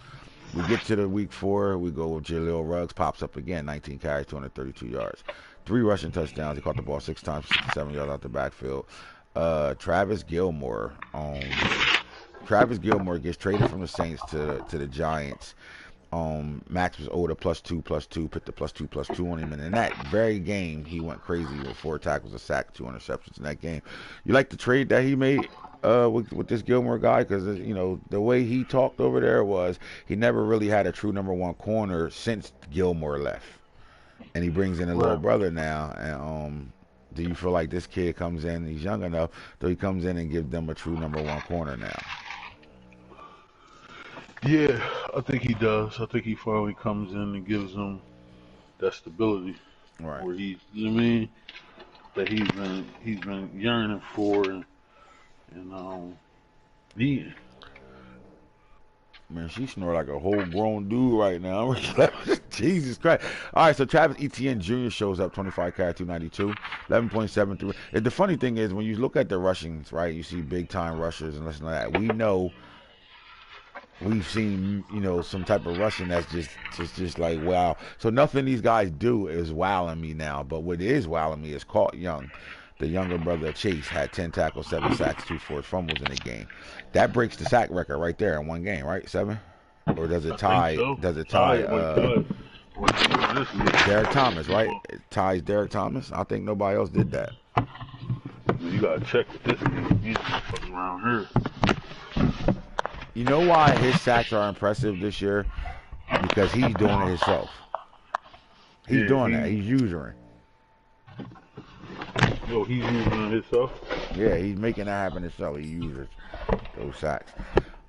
We get to the Week 4, we go with Jaleel Ruggs, pops up again, 19 carries, 232 yards. 3 rushing touchdowns. He caught the ball 6 times, 67 yards out the backfield. Travis Gilmore gets traded from the Saints to the Giants. Max was older, +2, +2, put the +2, +2 on him. And in that very game, he went crazy with 4 tackles, a sack, 2 interceptions in that game. You like the trade that he made with this Gilmore guy? Because, you know, the way he talked over there was he never really had a true #1 corner since Gilmore left. And he brings in a little brother now. And do you feel like this kid comes in, he's young enough, so he comes in and gives them a true #1 corner now? Yeah, I think he does. I think he finally comes in and gives them that stability, Right. where he, you know what I mean, that he's been yearning for, and needing. Man, she snore like a whole grown dude right now. Jesus Christ. All right, so Travis Etienne Jr. shows up, 25 carries, 292, 11.73. And the funny thing is, when you look at the rushings, right, you see big-time rushers and listen to that. We know we've seen, you know, some type of rushing that's just like, wow. So nothing these guys do is wowing me now. But what is wowing me is Colt Young. The younger brother of Chase had 10 tackles, 7 sacks, 2 forced fumbles in the game. That breaks the sack record right there in one game, right? 7? Or does it tie? So. Does it tie? Derek Thomas, right? It ties Derek Thomas. I think nobody else did that. You gotta check with this game. He's fucking around here. You know why his sacks are impressive this year? Because he's doing it himself. He's doing that. He's using. Yo, he's using it himself? Yeah, he's making that happen himself. He uses those sacks.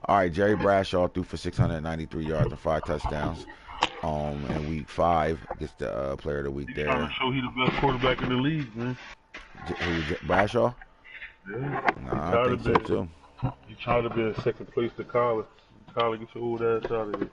All right, Jerry Bradshaw threw for 693 yards and 5 touchdowns. In week 5, gets the player of the week there. Trying to show he the best quarterback in the league, man. Bradshaw? Yeah. Nah, I think so too. He tried to be in second place to Collar. Collar, get your old ass out of here.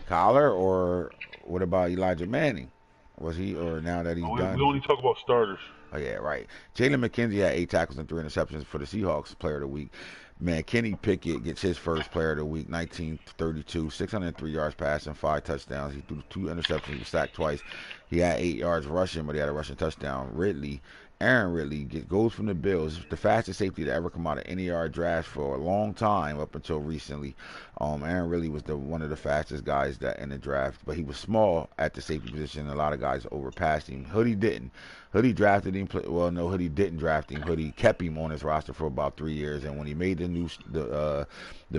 Collar, or what about Elijah Manning? Was he, or now that he's done? We only talk about starters. Oh, yeah, right. Jalen McKenzie had 8 tackles and 3 interceptions for the Seahawks player of the week. Man, Kenny Pickett gets his first player of the week, 1932, 603 yards passing, 5 touchdowns. He threw 2 interceptions, was sacked twice. He had 8 yards rushing, but he had a rushing touchdown. Aaron Ridley goes from the Bills, the fastest safety to ever come out of any yard draft for a long time up until recently. Aaron Ridley was one of the fastest guys that in the draft, but he was small at the safety position. A lot of guys overpassed him. Hoodie didn't. Hoodie drafted him. Well, no, Hoodie didn't draft him. Hoodie kept him on his roster for about 3 years, and when he made the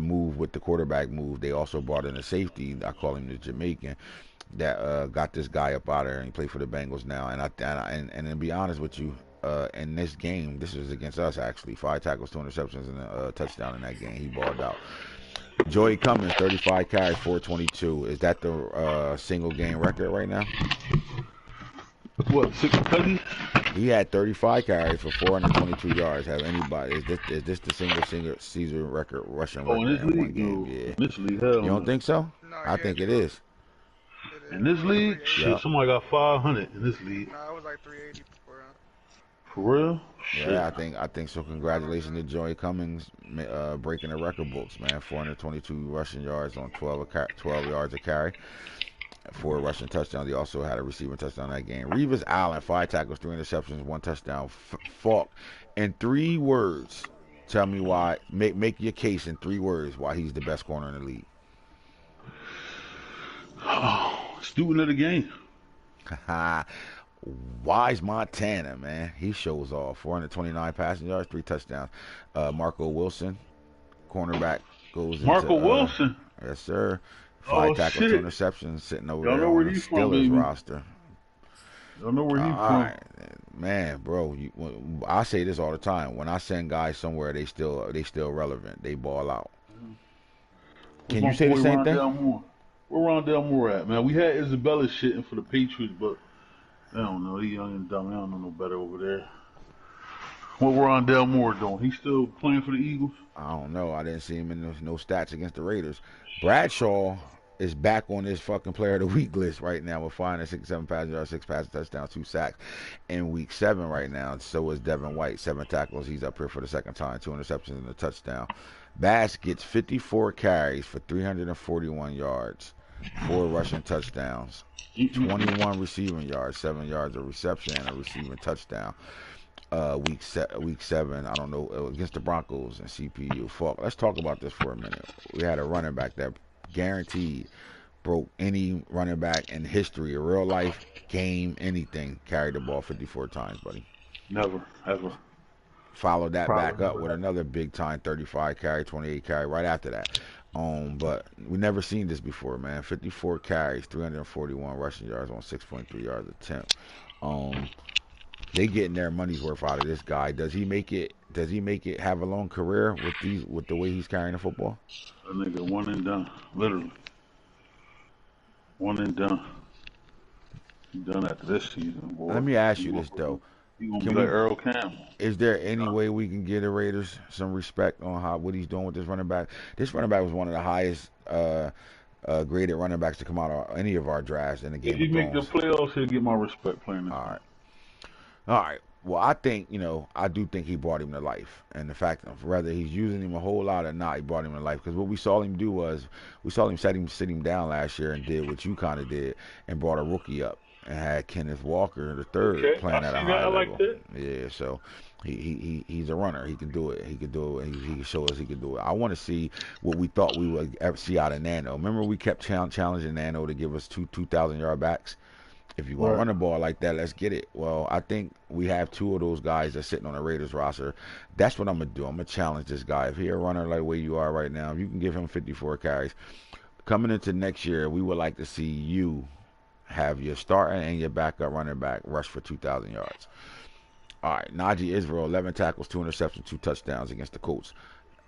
move with the quarterback move, they also brought in a safety. I call him the Jamaican. That got this guy up out of there, and he played for the Bengals now. And to be honest with you, in this game, this was against us actually. 5 tackles, 2 interceptions, and a touchdown in that game. He balled out. Joey Cummings, 35 carries, 422. Is that the single game record right now? What, 6 touchdowns? He had 35 carries for 422 yards. Have anybody? Is this the single season record rushing record in one game? Yeah. This league, hell. You don't think so? No, I think it is. In this league, shit, somebody got 500 in this league. No, it was like 380 before. For real? Shit. Yeah, I think so. Congratulations to Joey Cummings breaking the record books, man. 422 rushing yards on 12 yards a carry. 4 rushing touchdowns. He also had a receiving touchdown in that game. Revis Allen, 5 tackles, 3 interceptions, 1 touchdown. Falk, in 3 words, tell me why. Make your case in 3 words why he's the best corner in the league. Oh, student of the game. Wise Montana, man. He shows off. 429 passing yards, 3 touchdowns. Marco Wilson, cornerback, goes Marco Wilson? Yes, sir. 5 tackles, 2 interceptions, sitting over there on the Steelers roster. Don't know where he's from. All right, man, bro. I say this all the time. When I send guys somewhere, they still relevant. They ball out. Can you say the same thing? Where Rondell Moore at, man? We had Isabella shitting for the Patriots, but I don't know. He young and dumb. I don't know no better over there. What Rondell Moore doing? He still playing for the Eagles? I don't know. I didn't see him in no stats against the Raiders. Bradshaw is back on this fucking player of the week list right now with 567 passing yards, 6 passing touchdowns, 2 sacks in week 7 right now. So is Devin White, 7 tackles. He's up here for the second time, 2 interceptions and a touchdown. Bass gets 54 carries for 341 yards, 4 rushing touchdowns, 21 receiving yards, 7 yards of reception, and a receiving touchdown. Week 7, I don't know, against the Broncos and CPU. Falk. Let's talk about this for a minute. We had a running back that guaranteed, broke any running back in history, a real life game, anything, carried the ball 54 times, buddy. Never, ever. Followed that back Probably up never with happened. another big time 35 carry, 28 carry right after that. But we never seen this before, man. 54 carries, 341 rushing yards on 6.3 yards attempt. They getting their money's worth out of this guy. Does he make it? Does he make it have a long career with the way he's carrying the football? A nigga one and done. Literally. One and done. He done after this season, boy. Let me ask He you this though. gonna be Can like we? Earl Campbell. Is there any way we can give the Raiders some respect on what he's doing with this running back? This running back was one of the highest graded running backs to come out of any of our drafts in the If Game he of make the Thrones. playoffs, he'll get my respect playing this All game. right. All right. Well, I think, I do think he brought him to life. And the fact of whether he's using him a whole lot or not, he brought him to life. Because what we saw him do was, we saw him sit him down last year and did what you kind of did and brought a rookie up and had Kenneth Walker the third Okay, playing I at a see high that. I like level. that. Yeah, so he's a runner. He can do it. He can do it. He can show us he can do it. I want to see what we thought we would ever see out of Nano. Remember we kept challenging Nano to give us 2,000-yard backs? If you're going to Right. run the ball like that, let's get it. Well, I think we have two of those guys that's sitting on the Raiders roster. That's what I'm going to do. I'm going to challenge this guy. If he's a runner like where you are right now, if you can give him 54 carries, coming into next year, we would like to see you have your starter and your backup running back rush for 2,000 yards. All right, Najee Israel, 11 tackles, 2 interceptions, 2 touchdowns against the Colts.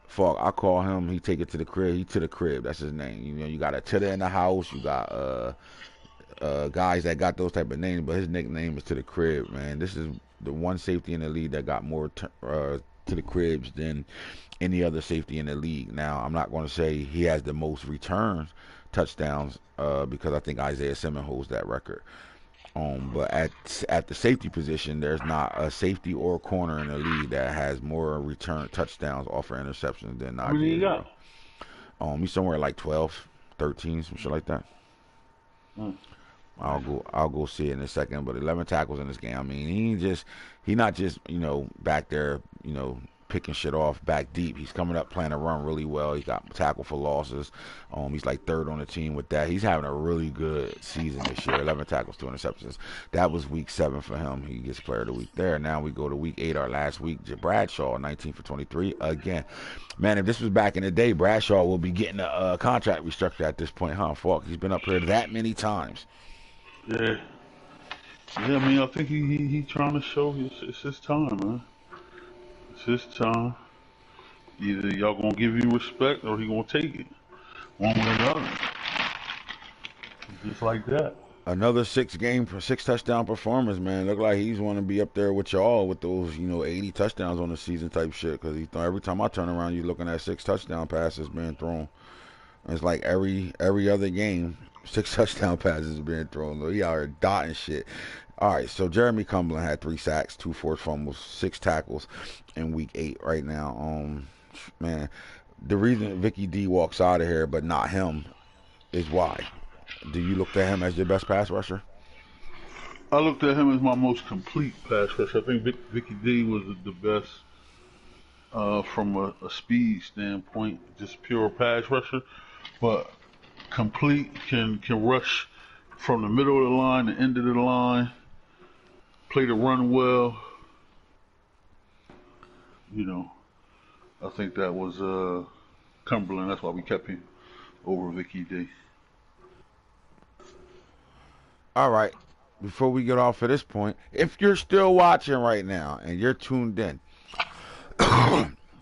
Falk, I call him. He take it to the crib. He to the crib. That's his name. You got a titter in the house. You got guys that got those type of names, but his nickname is to the crib, man. This is the one safety in the league that got more to the cribs than any other safety in the league. Now, I'm not going to say he has the most returns touchdowns because I think Isaiah Simmons holds that record. But at the safety position, there's not a safety or a corner in the league that has more return touchdowns off of interceptions than How many Najee you got? Israel. He's somewhere like 12, 13, some shit like that. Hmm. I'll go see it in a second. But 11 tackles in this game. I mean, he not just back there picking shit off back deep. He's coming up playing a run really well. He got tackle for losses. He's like third on the team with that. He's having a really good season this year. 11 tackles, 2 interceptions. That was week 7 for him. He gets player of the week there. Now we go to week 8, our last week. Bradshaw, 19 for 23 again. Man, if this was back in the day, Bradshaw will be getting a contract restructured at this point, huh? Falk, he's been up here that many times. Yeah. Yeah, I mean, I think he trying to show it's his time, man. It's his time. Either y'all gonna give you respect or he gonna take it. One way or the other. Just like that. Another 6 touchdown performance, man. Look like he's want to be up there with y'all with those 80 touchdowns on the season type shit. Because every time I turn around, you're looking at 6 touchdown passes being thrown. It's like every other game, 6 touchdown passes being thrown. He out here dotting shit. All right, so Jeremy Cumberland had 3 sacks, 2 forced fumbles, 6 tackles in week 8 right now. Man, the reason Vicky D walks out of here but not him is why. Do you look at him as your best pass rusher? I looked at him as my most complete pass rusher. I think Vicky D was the best from a speed standpoint, just pure pass rusher. But complete can rush from the middle of the line to end of the line, play the run well. I think that was Cumberland. That's why we kept him over Vicky D. All right. Before we get off at this point, if you're still watching right now and you're tuned in,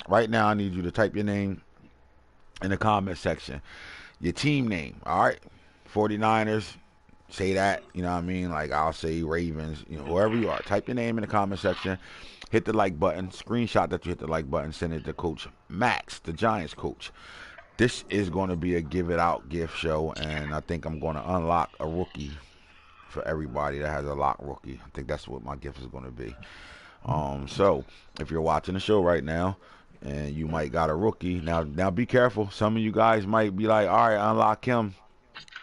right now I need you to type your name in the comment section. Your team name, all right? 49ers, say that, you know what I mean? Like I'll say Ravens, whoever you are. Type your name in the comment section. Hit the like button. Screenshot that you hit the like button. Send it to Coach Max, the Giants coach. This is going to be a give it out gift show, and I think I'm going to unlock a rookie for everybody that has a lock rookie. I think that's what my gift is going to be. So if you're watching the show right now and you might got a rookie, now be careful. Some of you guys might be like, all right, unlock him.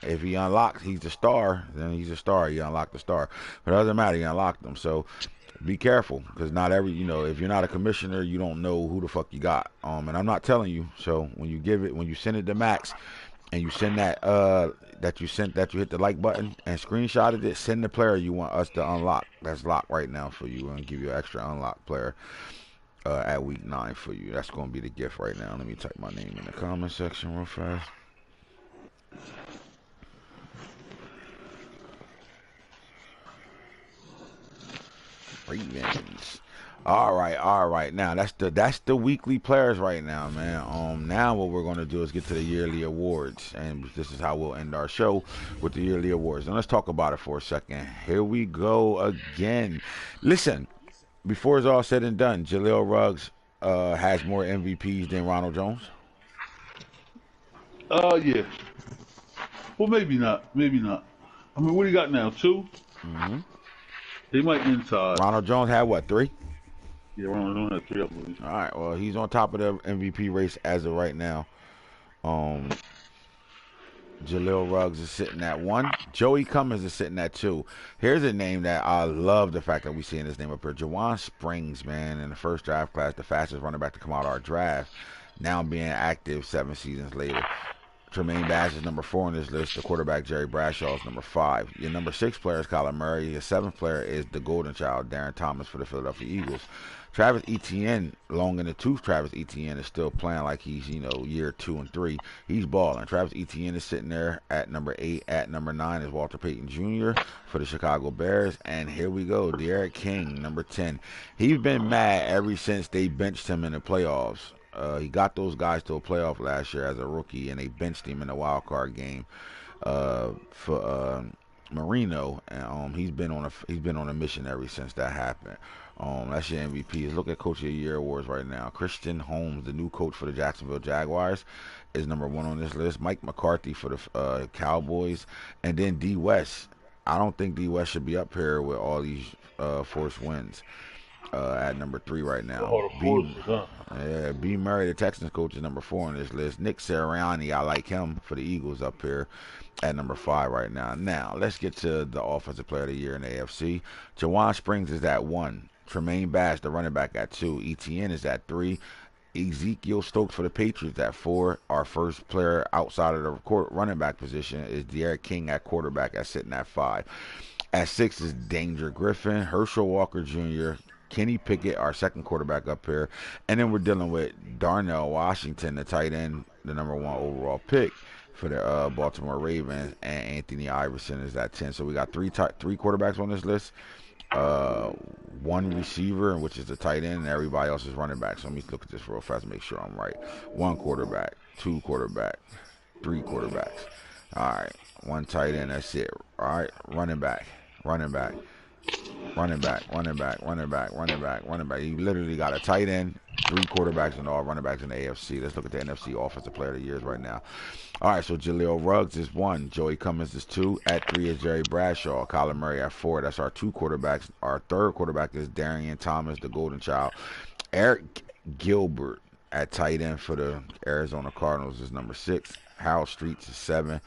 If he unlocks, he's the star, then he's a star. You unlock the star. But it doesn't matter, you unlocked them. So be careful, because not every, if you're not a commissioner, you don't know who the fuck you got. And I'm not telling you. So when you send it to Max, and you send that you hit the like button and screenshotted it, send the player you want us to unlock. That's locked right now for you. We're gonna give you an extra unlock player at week 9 for you. That's gonna be the gift right now. Let me type my name in the comment section real fast. Ravens. All right. Now that's the weekly players right now, man. Now what we're gonna do is get to the yearly awards, and this is how we'll end our show with the yearly awards. And let's talk about it for a second. Here we go again. Listen, before it's all said and done, Jaleel Ruggs has more MVPs than Ronald Jones. Yeah. Well, maybe not. Maybe not. I mean, what do you got now? 2? Mm-hmm. They might inside. Ronald Jones had what, 3? Yeah, Ronald Jones had 3, I believe. All right. Well, he's on top of the MVP race as of right now. Jaleel Ruggs is sitting at 1. Joey Cummins is sitting at 2. Here's a name that I love the fact that we seeing this name up here. Jawan Springs, man, in the first draft class, the fastest running back to come out of our draft. Now being active 7 seasons later. Tremaine Bass is number 4 on this list. The quarterback, Jerry Bradshaw, is number 5. Your number 6 player is Kyler Murray. Your 7th player is the golden child, Darren Thomas, for the Philadelphia Eagles. Travis Etienne, long in the tooth, Travis Etienne is still playing like he's, year 2 and 3. He's balling. Travis Etienne is sitting there at number 8. At number 9 is Walter Payton Jr. for the Chicago Bears. And here we go, De'Aaron King, number 10. He's been mad ever since they benched him in the playoffs. He got those guys to a playoff last year as a rookie, and they benched him in the wild card game for Marino, and he's been on a mission ever since that happened. That's your MVP. Look at Coach of the Year awards right now. Christian Holmes, the new coach for the Jacksonville Jaguars, is number 1 on this list. Mike McCarthy for the Cowboys, and then D West. I don't think D West should be up here with all these forced wins. At number 3 right now. B. Murray, the Texans coach, is number 4 on this list. Nick Sirianni, I like him for the Eagles up here at number 5 right now. Now, let's get to the Offensive Player of the Year in the AFC. Jawan Springs is at 1. Tremaine Bass, the running back, at 2. Etienne is at 3. Ezekiel Stokes for the Patriots at 4. Our first player outside of the running back position is De'Aaron King at quarterback, sitting at 5. At 6 is Danger Griffin, Herschel Walker Jr., Kenny Pickett, our second quarterback up here. And then we're dealing with Darnell Washington, the tight end, the number 1 overall pick for the Baltimore Ravens. And Anthony Iverson is at 10. So we got three quarterbacks on this list. 1 receiver, which is the tight end, and everybody else is running back. So let me look at this real fast and make sure I'm right. 1 quarterback, 2 quarterback, 3 quarterbacks. All right. 1 tight end, that's it. All right. Running back. You literally got a tight end, 3 quarterbacks, and all running backs in the AFC. Let's look at the NFC Offensive Player of the Years right now. All right, so Jaleel Ruggs is 1. Joey Cummins is 2. At 3 is Jerry Bradshaw. Kyler Murray at 4. That's our 2 quarterbacks. Our 3rd quarterback is Darian Thomas, the golden child. Eric Gilbert at tight end for the Arizona Cardinals is number 6. Hal Streets is 7.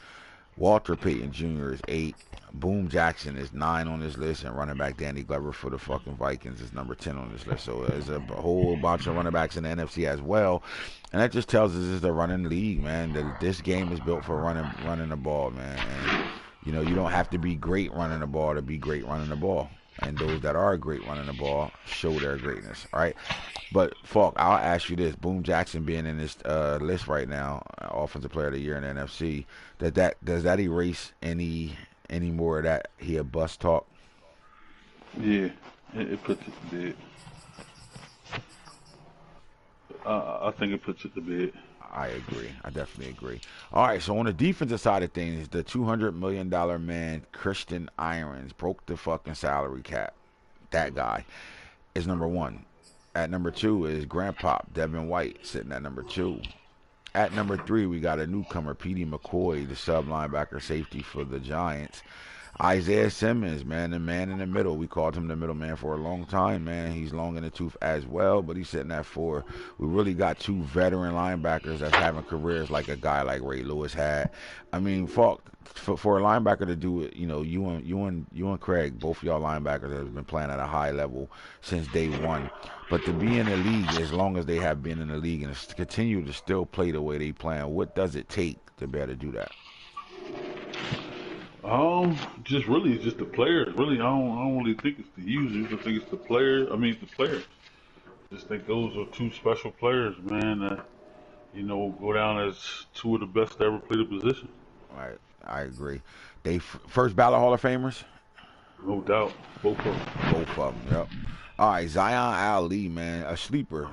Walter Payton Jr. is 8. Boom Jackson is 9 on this list, and running back Danny Glover for the fucking Vikings is number 10 on this list. So there's a whole bunch of running backs in the NFC as well, and that just tells us it's a running league, man. That this game is built for running the ball, man. And you don't have to be great running the ball to be great running the ball. And those that are great running the ball show their greatness. All right. But, Falk, I'll ask you this. Boom Jackson being in this list right now, Offensive Player of the Year in the NFC, does that erase any more of that he a bust talk? Yeah, it puts it to bed. I think it puts it to bed. I agree. I definitely agree. All right, so on the defensive side of things, the $200 million man, Christian Irons, broke the fucking salary cap. That guy is number 1. At number 2 is Grandpa Devin White, sitting at number 2. At number 3, we got a newcomer, Petey McCoy, the sub linebacker safety for the Giants. Isaiah Simmons, man, the man in the middle. We called him the middleman for a long time, man. He's long in the tooth as well, but he's sitting at 4. We really got 2 veteran linebackers that's having careers like a guy like Ray Lewis had. I mean, for a linebacker to do it, you and Craig, both of y'all linebackers have been playing at a high level since day one. But to be in the league as long as they have been in the league and to continue to still play the way they playing, what does it take to be able to do that? Just really, it's just the players. Really, I don't really think it's the users. I think it's the players. I mean, it's the players. Just think those are 2 special players, man. That go down as 2 of the best to ever play the position. Right, I agree. They first ballot Hall of Famers. No doubt, both of them. Both of them. Yep. All right, Zion Ali, man, a sleeper,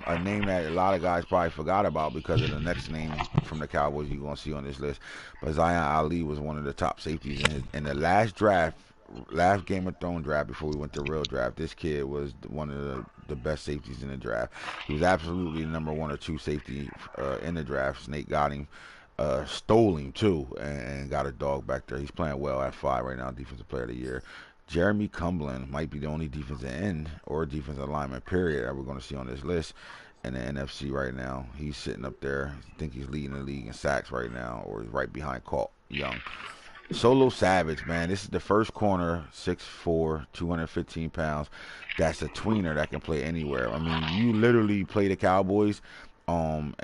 a name that a lot of guys probably forgot about because of the next name from the Cowboys you're gonna see on this list. But Zion Ali was one of the top safeties in the last draft, last Game of Thrones draft before we went to real draft. This kid was one of the best safeties in the draft. He was absolutely the number 1 or 2 safety in the draft. Snake got him. Stole him too, and got a dog back there. He's playing well at 5 right now, defensive player of the year. Jeremy Cumberland might be the only defensive end or defensive lineman, period, that we're going to see on this list in the NFC right now. He's sitting up there. I think he's leading the league in sacks right now, or he's right behind Colt Young. Solo Savage, man. This is the first corner, 6'4", 215 pounds. That's a tweener that can play anywhere. I mean, you literally play the Cowboys. And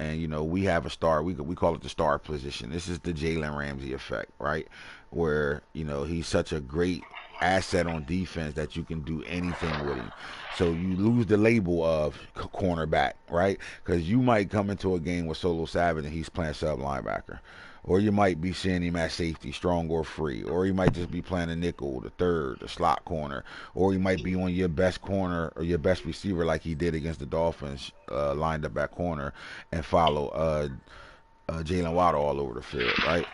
we have a star. We call it the star position. This is the Jalen Ramsey effect, right? Where he's such a great asset on defense that you can do anything with him. So you lose the label of cornerback, right? Because you might come into a game with Solo Savage and he's playing sub linebacker. Or you might be seeing him at safety, strong or free. Or he might just be playing a nickel, the third, the slot corner. Or he might be on your best corner or your best receiver like he did against the Dolphins, lined up at corner and follow Jalen Waddle all over the field, right?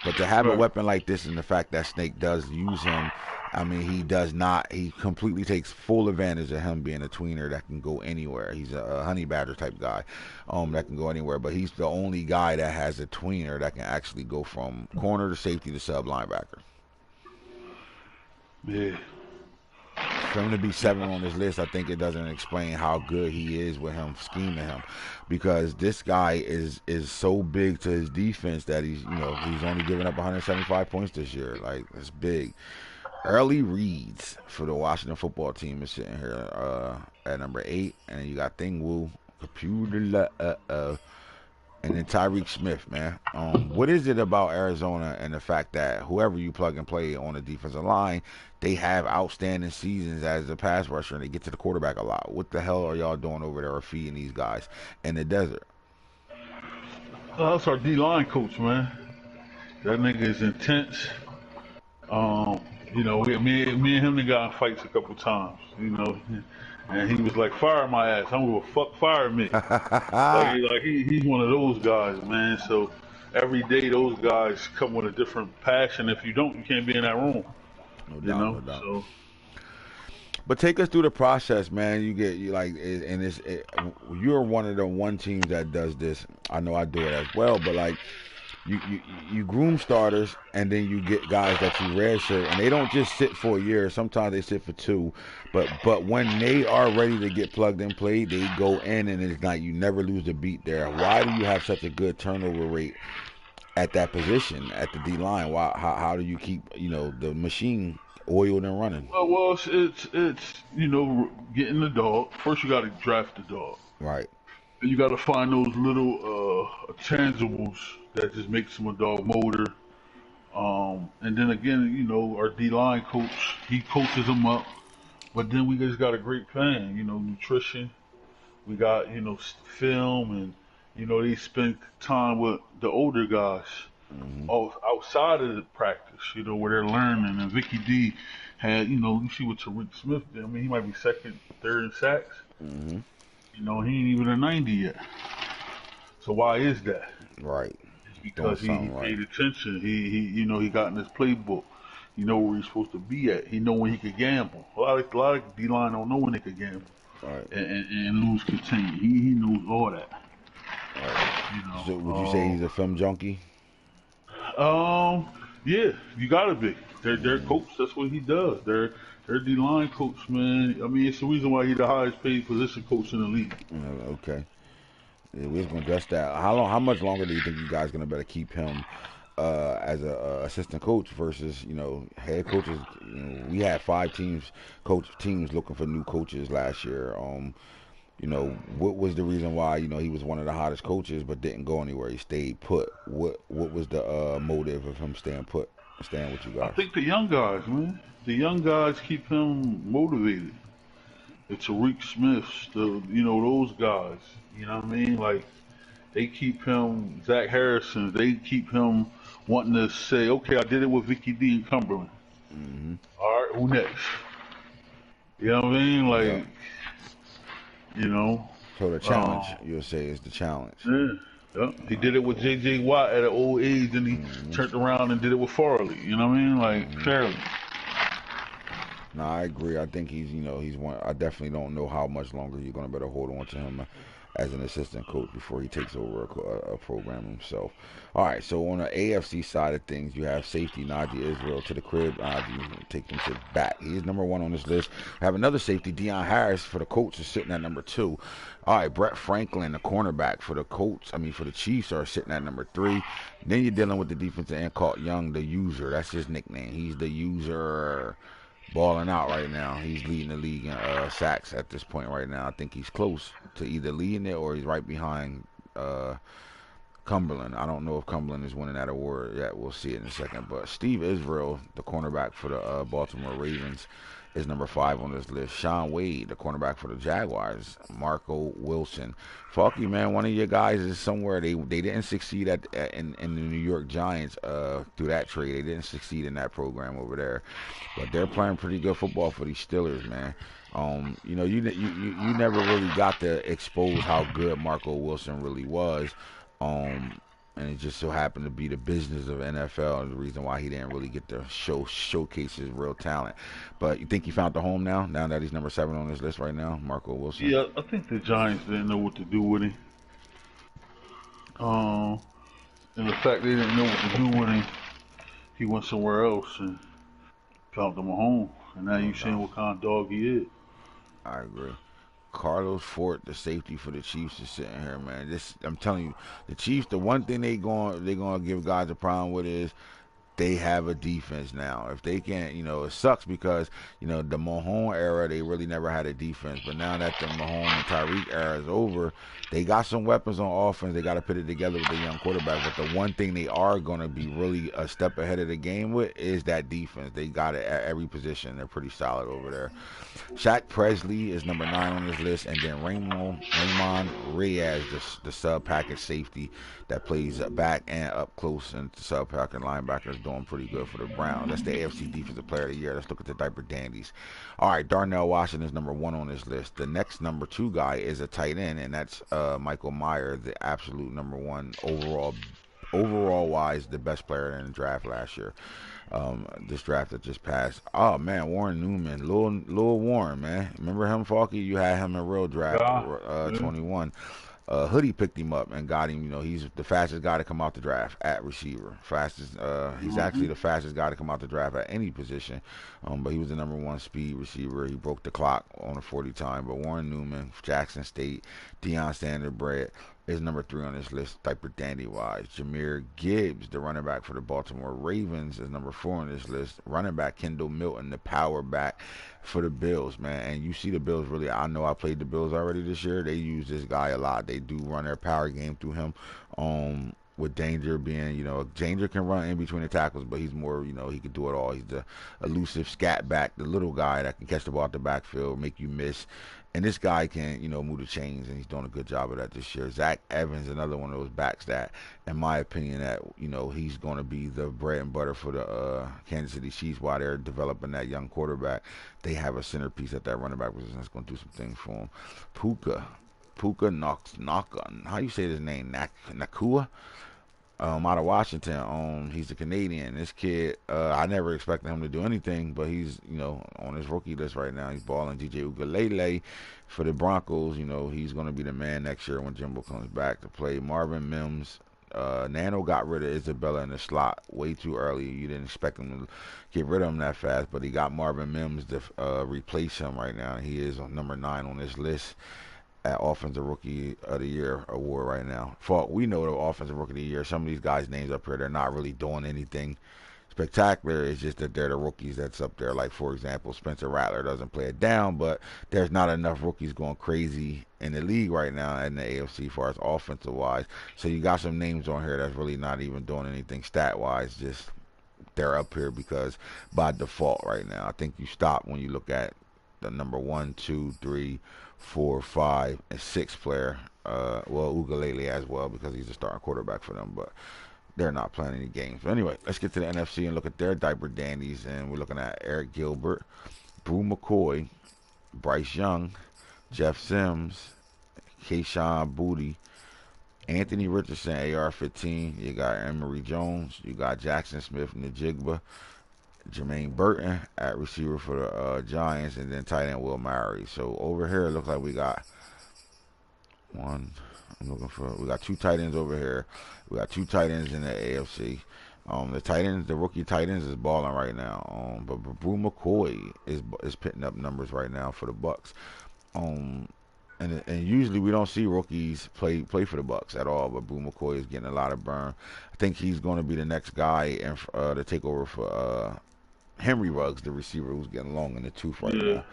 But to have a weapon like this and the fact that Snake does use him, I mean, he does not. He completely takes full advantage of him being a tweener that can go anywhere. He's a honey badger type guy that can go anywhere. But he's the only guy that has a tweener that can actually go from corner to safety to sub linebacker. Yeah. For him to be 7 on this list, I think it doesn't explain how good he is with him scheming him, because this guy is so big to his defense that he's only giving up 175 points this year. Like, it's big. Early reads for the Washington football team is sitting here at number 8, and then you got Thing Wu, Computer, and then Tyreek Smith, man. What is it about Arizona and the fact that whoever you plug and play on the defensive line, they have outstanding seasons as a pass rusher and they get to the quarterback a lot? What the hell are y'all doing over there feeding these guys in the desert? That's our D-line coach, man. That nigga is intense. Me and him they got in fights a couple times, and he was like, "Fire my ass! I don't give a fuck, fire me." He's one of those guys, man. So every day those guys come with a different passion. If you don't, you can't be in that room. No doubt. So. But take us through the process, man. You're one of the one teams that does this. I know I do it as well, but like. You groom starters, and then you get guys that you redshirt, and they don't just sit for a year. Sometimes they sit for 2, but when they are ready to get plugged and played, they go in, and it's like you never lose a beat there. Why do you have such a good turnover rate at that position at the D line? Why? How do you keep the machine oiled and running? Well, it's getting the dog. First, you got to draft the dog. Right. And you got to find those little tangibles that just makes him a dog motor. And then again, our D-line coach, he coaches them up. But then we just got a great plan, nutrition. We got, film, and, they spend time with the older guys outside of the practice, where they're learning. And Vicky D had, you see what Tariq Smith did. I mean, he might be second, third in sacks. Mm-hmm. He ain't even a 90 yet. So why is that? Right. It's because he paid attention. He got in his playbook. He know where he's supposed to be at. He know when he could gamble. A lot of D-line don't know when they could gamble. Right. And lose contain. He knows all that. Right. So would you say he's a film junkie? Yeah, you gotta be. Their coach, that's what he does. Their D-line coach, man. I mean, it's the reason why he's the highest paid position coach in the league. Okay. Yeah, we was gonna address that. How much longer do you think you guys gonna better keep him as a assistant coach versus head coaches? We had 5 teams looking for new coaches last year. What was the reason why he was one of the hottest coaches but didn't go anywhere? He stayed put. What was the motive of him staying put, staying with you I guys? think the young guys, man. The young guys keep him motivated. The Tariq Smiths, those guys. You know what I mean? Like they keep him. Zach Harrison. They keep him wanting to say, okay, I did it with Vicky D in Cumberland. Hmm. All right, who next? You know what I mean? Yep. Like, you know, So the challenge, you'll say, is the challenge. yeah. Yep. He did it with J.J. Watt at an old age, and he Hmm. turned around and did it with Farley. You know what I mean? Like, Hmm. fairly. No, I agree. I think he's one. I definitely don't know how much longer you're gonna better hold on to him as an assistant coach before he takes over a program himself. All right. So on the AFC side of things, you have safety Najee Israel to the crib. Najee take him to bat. He is number 1 on this list. We have another safety, Dion Harris for the Colts, is sitting at number 2. All right, Brett Franklin, the cornerback for the Colts. For the Chiefs, are sitting at number 3. Then you're dealing with the defensive end called Young, the user. That's his nickname. He's the user. Balling out right now. He's leading the league in sacks at this point right now. I think he's close to either leading it or he's right behind Cumberland. I don't know if Cumberland is winning that award yet. We'll see it in a second. But Steve Israel, the cornerback for the Baltimore Ravens, is number 5 on this list. Sean Wade, the cornerback for the Jaguars. Marco Wilson. Falky, man, one of your guys is somewhere. They didn't succeed in the New York Giants through that trade. They didn't succeed in that program over there. But they're playing pretty good football for these Steelers, man. You never really got to expose how good Marco Wilson really was. And it just so happened to be the business of NFL and the reason why he didn't really get to showcase his real talent. But you think he found the home now that he's number 7 on this list right now, Marco Wilson? Yeah, I think the Giants didn't know what to do with him. And the fact they didn't know what to do with him, he went somewhere else and found him a home. And now you seeing what kind of dog he is. I agree. Carlos Fort, the safety for the Chiefs, is sitting here, man. I'm telling you, the Chiefs. The one thing they're gonna give guys a problem with is they have a defense now. If they can't, it sucks because, the Mahone era, they really never had a defense. But now that the Mahone and Tyreek era is over, they got some weapons on offense. They got to put it together with the young quarterback. But the one thing they are going to be really a step ahead of the game with is that defense. They got it at every position. They're pretty solid over there. Shaq Presley is number 9 on this list. And then Raymond Reyes, the sub-package safety that plays back and up close, and the sub-package linebackers doing pretty good for the Browns. That's the AFC Defensive Player of the Year. Let's look at the diaper dandies. All right, Darnell Washington is number 1 on this list. The next number 2 guy is a tight end, and that's Michael Meyer, the absolute number 1 overall wise, the best player in the draft last year. This draft that just passed. Oh man, Warren Newman, Lil Warren, man. Remember him, Falky? You had him in real draft, 21. Hoodie picked him up and got him. He's the fastest guy to come out the draft at receiver. He's actually the fastest guy to come out the draft at any position. But he was the number 1 speed receiver. He broke the clock on a 40 time. But Warren Newman, Jackson State, Deion Sanders is number 3 on this list, diaper dandy wise. Jahmyr Gibbs, the running back for the Baltimore Ravens, is number 4 on this list. Running back Kendall Milton, the power back for the Bills, man. And you see the Bills really, I know I played the Bills already this year. They use this guy a lot. They do run their power game through him. With Danger being, Danger can run in between the tackles, but he's more, he can do it all. He's the elusive scat back, the little guy that can catch the ball at the backfield, make you miss. And this guy can, move the chains, and he's doing a good job of that this year. Zach Evans, another one of those backs that, in my opinion, that, he's going to be the bread and butter for the Kansas City Chiefs while they're developing that young quarterback. They have a centerpiece at that running back position that's going to do some things for him. Puka Naka, how you say his name? Nakua? Out of Washington. He's a Canadian. This kid, I never expected him to do anything, but he's, on his rookie list right now. He's balling. DJ Ugalele for the Broncos. He's going to be the man next year when Jimbo comes back to play. Marvin Mims, Nano got rid of Isabella in the slot way too early. You didn't expect him to get rid of him that fast, but he got Marvin Mims to replace him right now. He is on number 9 on this list at Offensive Rookie of the Year award right now. Falk, we know the Offensive Rookie of the Year. Some of these guys' names up here, they're not really doing anything spectacular. It's just that they're the rookies that's up there. Like, for example, Spencer Rattler doesn't play it down, but there's not enough rookies going crazy in the league right now in the AFC as far as offensive wise. So you got some names on here that's really not even doing anything stat wise. Just they're up here because by default right now. I think you stop when you look at the number 1, 2, 3, 4, 5, and 6 player. Well, Ugalele as well because he's a starting quarterback for them, but they're not playing any games. But anyway, let's get to the NFC and look at their diaper dandies. And we're looking at Eric Gilbert, Brew McCoy, Bryce Young, Jeff Sims, Kayshawn Booty, Anthony Richardson, AR-15. You got Emory Jones. You got Jackson Smith, Najigba, Jermaine Burton at receiver for the Giants, and then tight end Will Murray. So over here, it looks like we got we got 2 tight ends over here. We got 2 tight ends in the AFC. The tight ends, the rookie tight ends is balling right now. But Brew McCoy is picking up numbers right now for the Bucks. And usually we don't see rookies play for the Bucks at all. But Brew McCoy is getting a lot of burn. I think he's going to be the next guy to take over for Henry Ruggs, the receiver who's getting long in the tooth right now.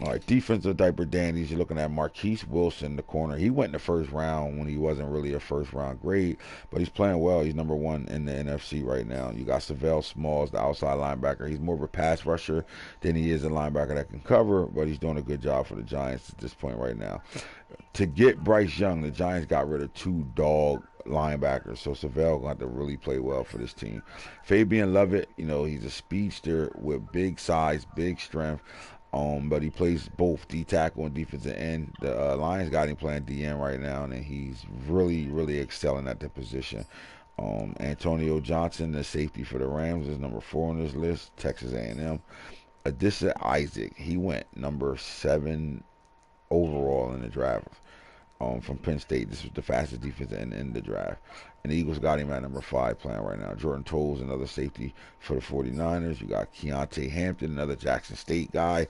All right, defensive diaper dandies. You're looking at Marquis Wilson, the corner. He went in the first round when he wasn't really a first-round grade, but he's playing well. He's number 1 in the NFC right now. You got Savell Smalls, the outside linebacker. He's more of a pass rusher than he is a linebacker that can cover, but he's doing a good job for the Giants at this point right now. To get Bryce Young, the Giants got rid of 2 dog linebackers, so Savell going to have to really play well for this team. Fabian Lovett, he's a speedster with big size, big strength. But he plays both D tackle and defensive end. The Lions got him playing DN right now, and he's really, really excelling at the position. Antonio Johnson, the safety for the Rams, is number 4 on this list. Texas A&M. Adissa Isaac, he went number 7 overall in the draft. From Penn State. This was the fastest defensive end in the draft. And the Eagles got him at number 5 playing right now. Jordan Tolles, another safety for the 49ers. You got Keontae Hampton, another Jackson State guy.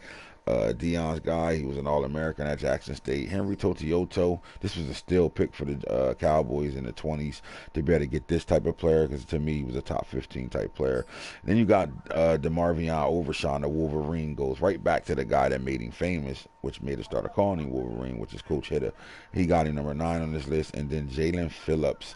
Dion's guy, he was an All-American at Jackson State. Henry Totioto, this was a steal pick for the Cowboys in the 20s to be able to get this type of player because to me he was a top 15 type player. And then you got DeMarvion Overshawn, the Wolverine, goes right back to the guy that made him famous, which made us start calling him Wolverine, which is Coach Hitter. He got him number 9 on this list. And then Jalen Phillips,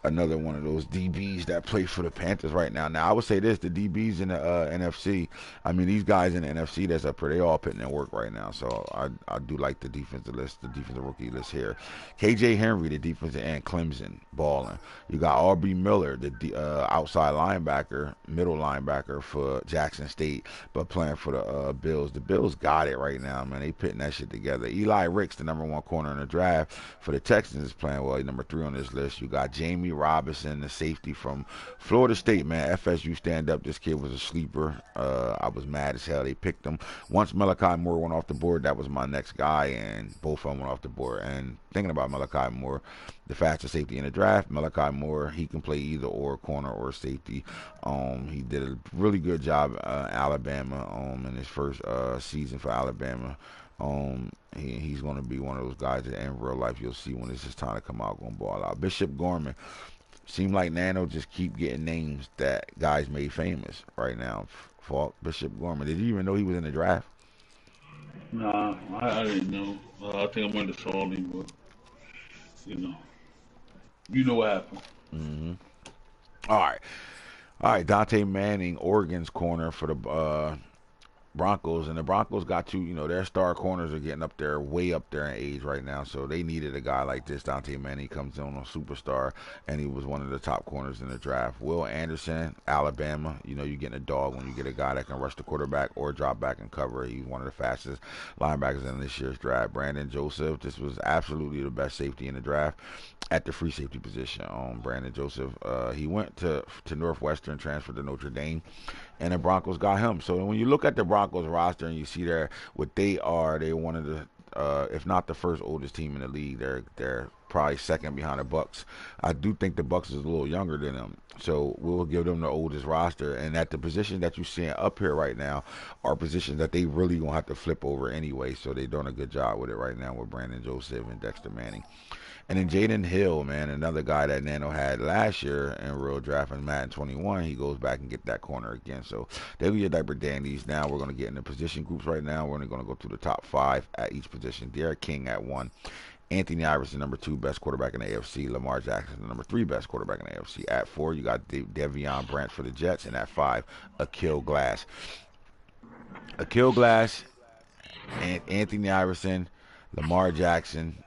another one of those DBs that play for the Panthers right now. Now, I would say this, the DBs in the NFC, I mean, these guys in the NFC that's up here, they all putting in work right now. So I do like the defensive list, the defensive rookie list here. KJ Henry, the defensive end, Clemson, balling. You got Aubrey Miller, the outside linebacker, middle linebacker for Jackson State, but playing for the Bills. The Bills got it right now, man. They putting that shit together. Eli Ricks, the number 1 corner in the draft for the Texans, is playing well. He's number 3 on this list. You got Jamie Robinson, the safety from Florida State, man. FSU stand up. This kid was a sleeper. I was mad as hell they picked him. Once Malachi Moore went off the board, that was my next guy, and both of them went off the board. And thinking about Malachi Moore, the fastest safety in the draft, Malachi Moore, he can play either or, corner or safety. He did a really good job Alabama in his first season for Alabama. He's going to be one of those guys that in real life you'll see when it's his time to come out, going to ball out. Bishop Gorman, seemed like Nano just keep getting names that guys made famous right now. Falk, Bishop Gorman, did you even know he was in the draft? Nah, I didn't know. I think I might have saw him, but you know what happened. Mm-hmm. All right. Dante Manning, Oregon's corner for the Broncos, and the Broncos got to, their star corners are getting up there, way up there in age right now, so they needed a guy like this. Dante Manning comes in on a superstar, and he was one of the top corners in the draft. Will Anderson, Alabama, you're getting a dog when you get a guy that can rush the quarterback or drop back and cover. He's one of the fastest linebackers in this year's draft. Brandon Joseph, this was absolutely the best safety in the draft at the free safety position. Brandon Joseph, he went to Northwestern, transferred to Notre Dame, and the Broncos got him. So when you look at the Broncos roster and you see what they are, they're one of the, if not the first oldest team in the league. They're probably second behind the Bucks. I do think the Bucks is a little younger than them, so we'll give them the oldest roster. And at the position that you're seeing up here right now are positions that they really gonna have to flip over anyway. So they're doing a good job with it right now with Brandon Joseph and Dexter Manning. And then Jaden Hill, man, another guy that Nano had last year in real draft in Madden 21, he goes back and get that corner again. So they be your diaper dandies. Now we're going to get into position groups right now. We're only going to go through the top 5 at each position. Derek King at 1. Anthony Iverson, number 2, best quarterback in the AFC. Lamar Jackson, number 3, best quarterback in the AFC. At 4, you got Devion Branch for the Jets. And at 5, Akil Glass. Akil Glass and Anthony Iverson, Lamar Jackson,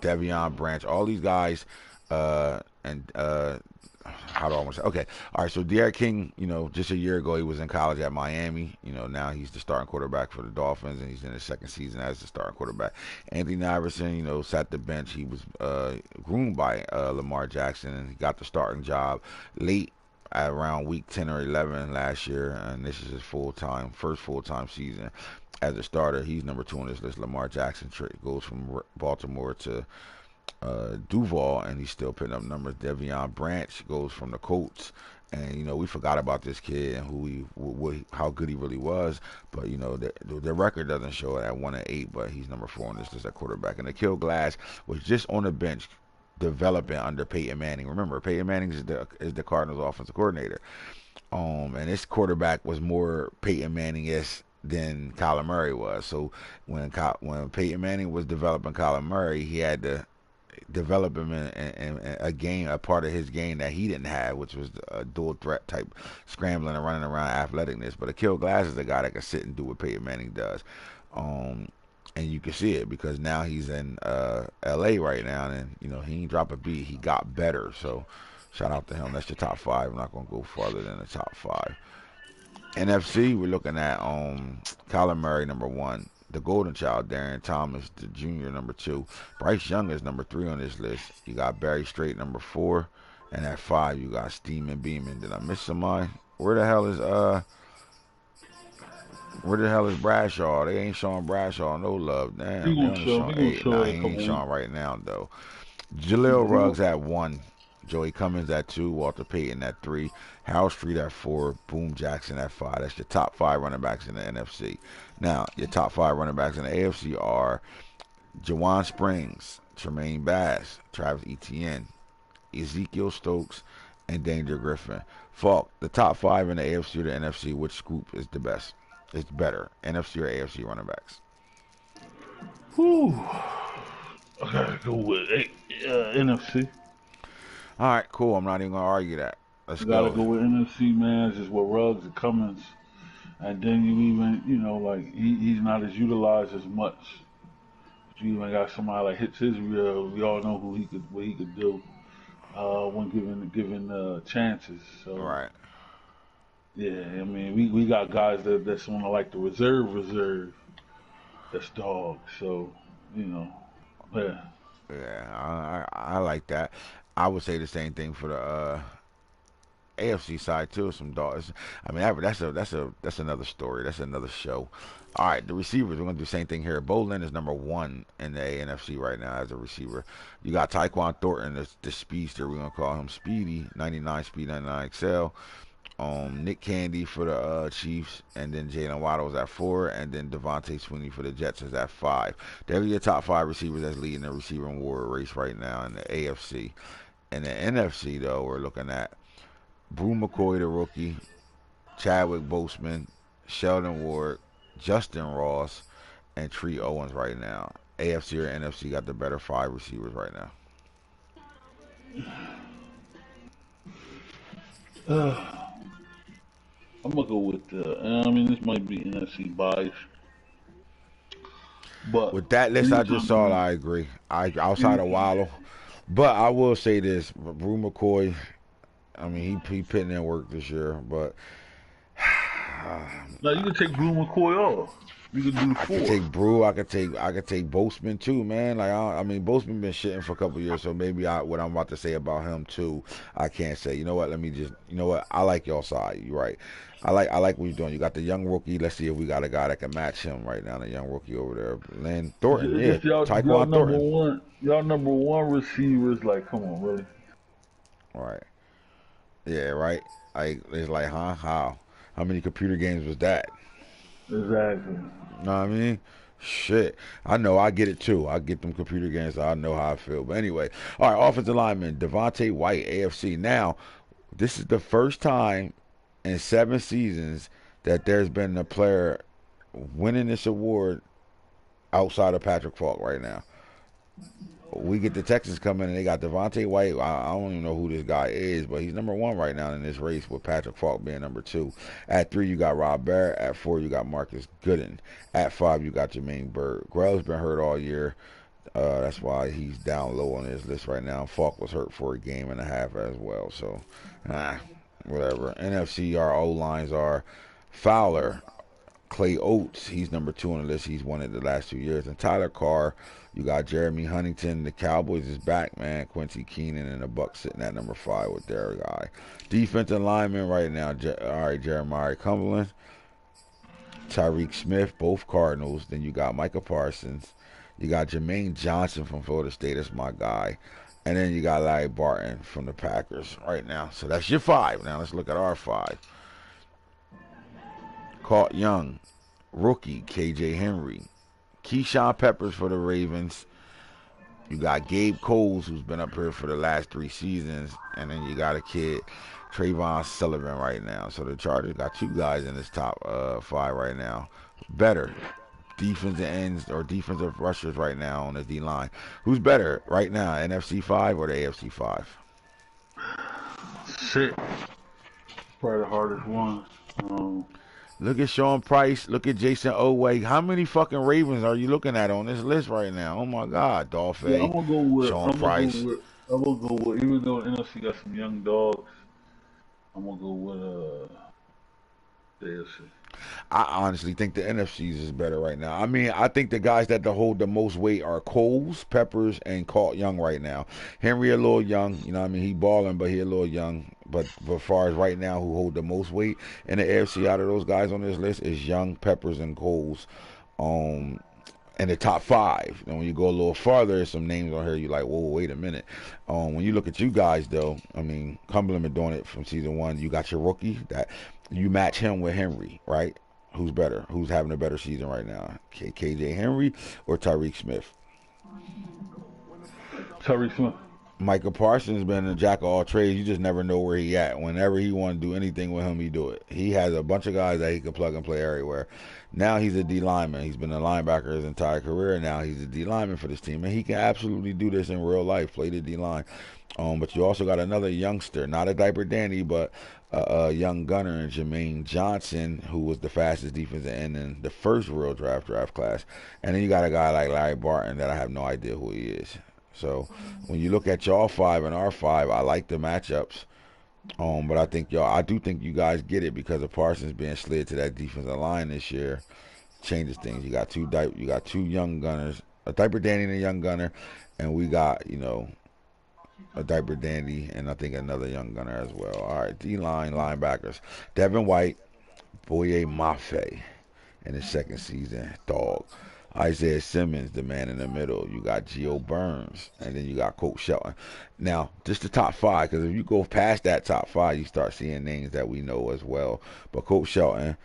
Devion Branch, all these guys, and how do I want to say? Okay, all right. So Derek King, just a year ago he was in college at Miami. Now he's the starting quarterback for the Dolphins, and he's in his second season as the starting quarterback. Anthony Iverson, sat the bench. He was groomed by Lamar Jackson, and he got the starting job late at around week 10 or 11 last year, and this is his first full-time season as a starter. He's number 2 on this list. Lamar Jackson goes from Baltimore to Duval, and he's still putting up numbers. Devion Branch goes from the Colts, and we forgot about this kid and how good he really was. But the record doesn't show it at 1-8, but he's number 4 on this list at quarterback. And Akil Glass was just on the bench developing under Peyton Manning. Remember, Peyton Manning is the Cardinals' offensive coordinator. And this quarterback was more Peyton Manning-esque than Kyler Murray was. So when Peyton Manning was developing Kyler Murray, he had to develop him in a part of his game that he didn't have, which was a dual threat type scrambling and running around athleticness. But Akil Glass is the guy that can sit and do what Peyton Manning does. And you can see it because now he's in LA right now, and he ain't drop a beat. He got better. So shout out to him. That's your top 5. I'm not gonna go farther than the top 5. NFC, we're looking at Kyler Murray, number 1. The Golden Child, Darren Thomas, the Junior, number 2. Bryce Young is number 3 on this list. You got Barry Strait, number 4. And at 5, you got Steeman Beeman. Did I miss somebody? Where the hell is Bradshaw? They ain't showing Bradshaw no love. Damn, He they gonna only show. showing He gonna 8. show Nah, it he a couple ain't weeks. showing right now, though. Jaleel Ruggs at 1. Joey Cummins at 2. Walter Payton at 3. Hal Street at 4. Boom Jackson at 5. That's your top 5 running backs in the NFC. Now, your top 5 running backs in the AFC are Jawan Springs, Tremaine Bass, Travis Etienne, Ezekiel Stokes, and Danger Griffin. Falk, the top 5 in the AFC or the NFC, which group is the best? It's better, NFC or AFC running backs? Whew. I gotta go with NFC. All right, cool. I'm not even going to argue that. Let's Gotta go. go with NFC, man. Just with Ruggs and Cummins. And then you even, like he's not as utilized as much. You even got somebody like Hits Israel. We all know what he could do when given chances. So Right. yeah, I mean we got guys that's on like the reserve. That's dogs. So yeah. Yeah, I like that. I would say the same thing for the AFC side too. Some dogs. I mean, that's another story. That's another show. All right, the receivers. We're gonna do the same thing here. Bolin is number 1 in the NFC right now as a receiver. You got Tyquan Thornton, the speedster. We're gonna call him Speedy. 99 speed, 99 XL. Nick Candy for the Chiefs, and then Jalen Waddle at 4, and then Devontae Sweeney for the Jets is at 5. They're your top 5 receivers that's leading the receiving war race right now in the AFC. In the NFC, though, we're looking at Brew McCoy, the rookie, Chadwick Boseman, Sheldon Ward, Justin Ross, and Tree Owens right now. AFC or NFC got the better 5 receivers right now. I'm gonna go with. I mean, this might be NFC bias, but With that list I just saw, I agree. Outside of Waddle, but I will say this: Brew McCoy. I mean, he putting in work this year, but now you can take Brew McCoy off. You could do I could 4. take Brew. I could take Boastman too, man. Like I mean, Boastman been shitting for a couple years, so maybe what I'm about to say about him too, I can't say. You know what? Let me just. You know what? I like your side. You're right. I like what you're doing. You got the young rookie. Let's see if we got a guy that can match him right now. The young rookie over there, Lynn Thornton. It's Yeah, just y'all Tyquan number Thornton. one. Y'all number one receivers. Like, come on, really? All right. Yeah, right. Like it's like, huh? How many computer games was that? Exactly. You know what I mean? Shit. I know. I get it too. I get them computer games, so I know how I feel. But anyway, all right. Offensive lineman Devontae White, AFC. Now, this is the first time in 7 seasons that there's been a player winning this award outside of Patrick Falk right now. We get the Texans coming and they got Devontae White. I don't even know who this guy is, but he's number 1 right now in this race with Patrick Falk being number 2. At 3, you got Rob Barrett. At 4, you got Marcus Gooden. At 5, you got Jermaine Bird. Grell's been hurt all year. That's why he's down low on this list right now. Falk was hurt for a game and a half as well. So, whatever. NFC, our O lines are Fowler, Clay Oates, he's number 2 on the list. He's won it the last 2 years. And Tyler Carr, you got Jeremy Huntington. The Cowboys is back, man. Quincy Keenan and the Bucks sitting at number 5 with their guy. Defensive lineman right now, all right, Jeremiah Cumberland, Tyreek Smith, both Cardinals. Then you got Micah Parsons. You got Jermaine Johnson from Florida State. That's my guy. And then you got Larry Barton from the Packers right now. So that's your 5. Now let's look at our 5. Caught Young, rookie KJ Henry, Keyshawn Peppers for the Ravens. You got Gabe Coles, who's been up here for the last 3 seasons, and then you got a kid, Trayvon Sullivan, right now. So the Chargers got 2 guys in this top 5 right now. Better defensive ends or defensive rushers right now on the D line. Who's better right now, NFC 5 or the AFC 5? Shit. Probably the hardest one. Look at Sean Price. Look at Jason Oweh. How many fucking Ravens are you looking at on this list right now? Oh my God, Yeah, Dolphin, Sean Price. I'm gonna go with. Even though the NFC got some young dogs, I'm gonna go with the AFC. I honestly think the NFC's is better right now. I mean, I think the guys that hold the most weight are Coles, Peppers, and Colt Young right now. Henry a little young, you know what I mean? He balling, but he a little young. But as far as right now, who hold the most weight in the AFC out of those guys on this list is Young, Peppers, and Coles. In the top 5. And when you go a little farther, there's some names on here you like, whoa, wait a minute. When you look at you guys, though, I mean, Cumberland been doing it from season 1. You got your rookie that you match him with Henry, right? Who's better? Who's having a better season right now? KJ Henry or Tyreek Smith? Tyreek Smith. Micah Parsons been a jack of all trades. You just never know where he at. Whenever he want to do anything with him, he do it. He has a bunch of guys that he can plug and play everywhere. Now he's a D lineman. He's been a linebacker his entire career. Now he's a D lineman for this team, and he can absolutely do this in real life. Play the D line. But you also got another youngster, not a diaper dandy, but a young gunner in Jermaine Johnson, who was the fastest defensive end in the first real draft class. And then you got a guy like Larry Barton that I have no idea who he is. So when you look at y'all 5 and our 5, I like the matchups. But I do think you guys get it because of Parsons being slid to that defensive line this year changes things. You got two young gunners, a diaper dandy and a young gunner, and we got, a diaper dandy and I think another young gunner as well. All right, D-line linebackers. Devin White, Boye Mafe in his second season, dog. Isaiah Simmons, the man in the middle. You got Gio Burns, and then you got Coach Shelton. Now, just the top 5, because if you go past that top 5, you start seeing names that we know as well. But Coach Shelton,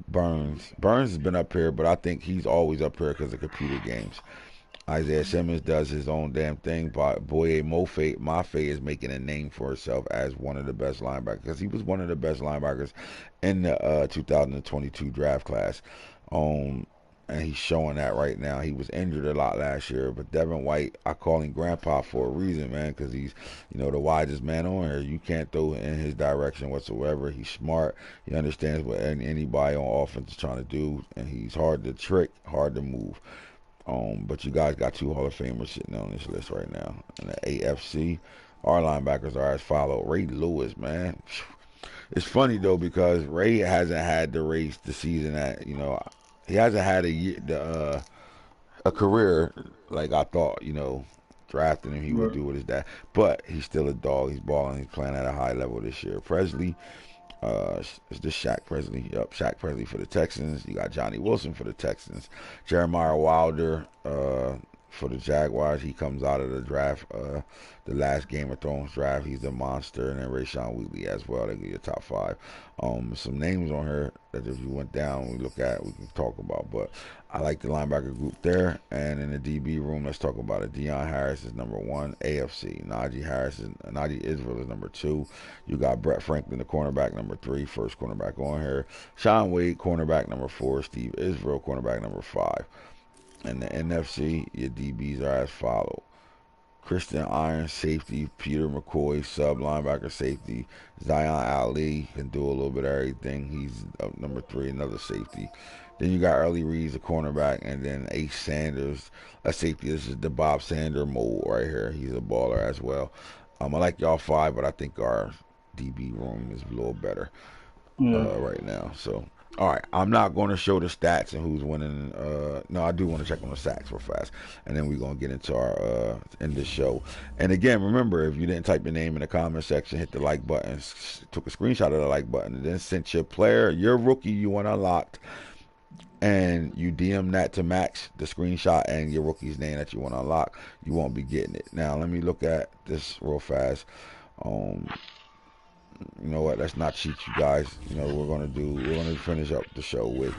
Burns has been up here, but I think he's always up here because of computer games. Isaiah Simmons does his own damn thing, but Boye Mafe is making a name for himself as one of the best linebackers, because he was one of the best linebackers in the 2022 draft class. And he's showing that right now. He was injured a lot last year, but Devin White, I call him Grandpa for a reason, man, because he's, the widest man on here. You can't throw in his direction whatsoever. He's smart. He understands what anybody on offense is trying to do, and he's hard to trick, hard to move. But you guys got 2 Hall of Famers sitting on this list right now. In the AFC, our linebackers are as follow. Ray Lewis, man. It's funny, though, because Ray hasn't had the race the season that, He hasn't had a career like I thought. Drafting him, he would Right. do with his dad. But he's still a dog. He's balling. He's playing at a high level this year. Presley, is this Shaq Presley? Yep, Shaq Presley for the Texans. You got Johnny Wilson for the Texans. Jeremiah Wilder for the Jaguars. He comes out of the draft, the last Game of Thrones draft. He's a monster. And then Rayshon Wheatley as well. They give you a top five. Some names on here that if you went down, we look at, we can talk about. But I like the linebacker group there. And in the DB room, let's talk about it. Dion Harris is number one, AFC. Najee Israel is number two. You got Brett Franklin, the cornerback, number three, first cornerback on here. Sean Wade, cornerback, number four. Steve Israel, cornerback, number five. In the NFC, your DBs are as follow. Christian Iron, safety. Peter McCoy, sub linebacker, safety. Zion Ali can do a little bit of everything. He's up number three, another safety. Then you got Early Reeves, a cornerback, and then Ace Sanders, a safety. This is the Bob Sander mold right here. He's a baller as well. I like y'all five, but I think our DB room is a little better Yeah. right now. So, all right, I'm not going to show the stats and who's winning. No, I do want to check on the sacks real fast, and then we're going to get into our end this show. And again, remember, if you didn't type your name in the comment section, hit the like button, took a screenshot of the like button, and then sent your player, your rookie you want unlocked, and you DM that to Max, the screenshot and your rookie's name that you want to unlock, you won't be getting it. Now, let me look at this real fast. You know what? Let's not cheat, you guys. We're gonna finish up the show with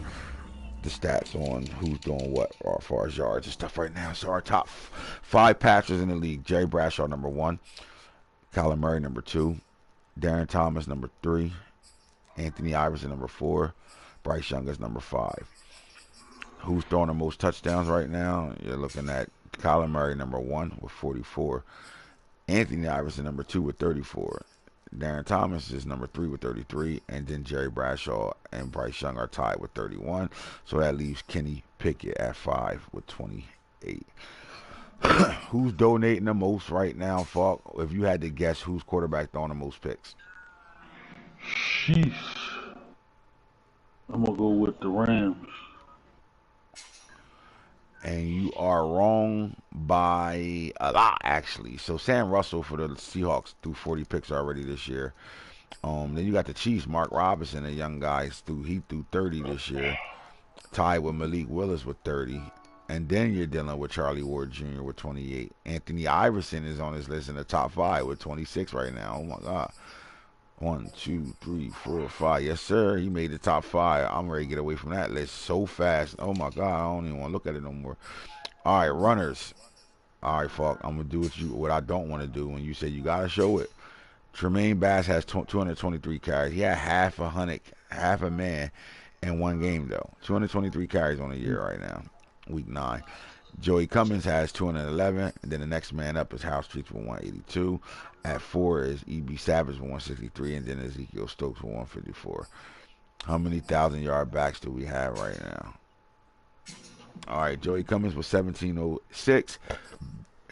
the stats on who's doing what as far as yards and stuff right now. So our top five passers in the league: Jerry Bradshaw number one, Kyler Murray number two, Darren Thomas number three, Anthony Iverson number four, Bryce Young is number five. Who's throwing the most touchdowns right now? You're looking at Kyler Murray number one with 44, Anthony Iverson number two with 34. Darren Thomas is number three with 33, and then Jerry Bradshaw and Bryce Young are tied with 31. So that leaves Kenny Pickett at 5 with 28. Who's donating the most right now, Falk? If you had to guess, who's quarterback throwing the most picks? Sheesh. I'm gonna go with the Rams. And you are wrong by a lot, actually. So Sam Russell for the Seahawks threw 40 picks already this year. Then you got the Chiefs, Mark Robinson, a young guy, he threw 30 this year, tied with Malik Willis with 30. And then you're dealing with Charlie Ward Jr. with 28. Anthony Iverson is on his list in the top five with 26 right now. Oh my God. 1, 2, 3, 4, 5. Yes, sir. He made the top five. I'm ready to get away from that list so fast. Oh my God. I don't even want to look at it no more. All right, runners. All right, Falk. I'm gonna do what I don't want to do. When you say you gotta show it. Tremaine Bass has 223 carries. He had half a man in one game though. 223 carries on a year right now. Week 9. Joey Cummins has 211, and then the next man up is House Streets with 182. At 4 is E.B. Savage with 163, and then Ezekiel Stokes with 154. How many 1,000-yard backs do we have right now? All right, Joey Cummins with 1706.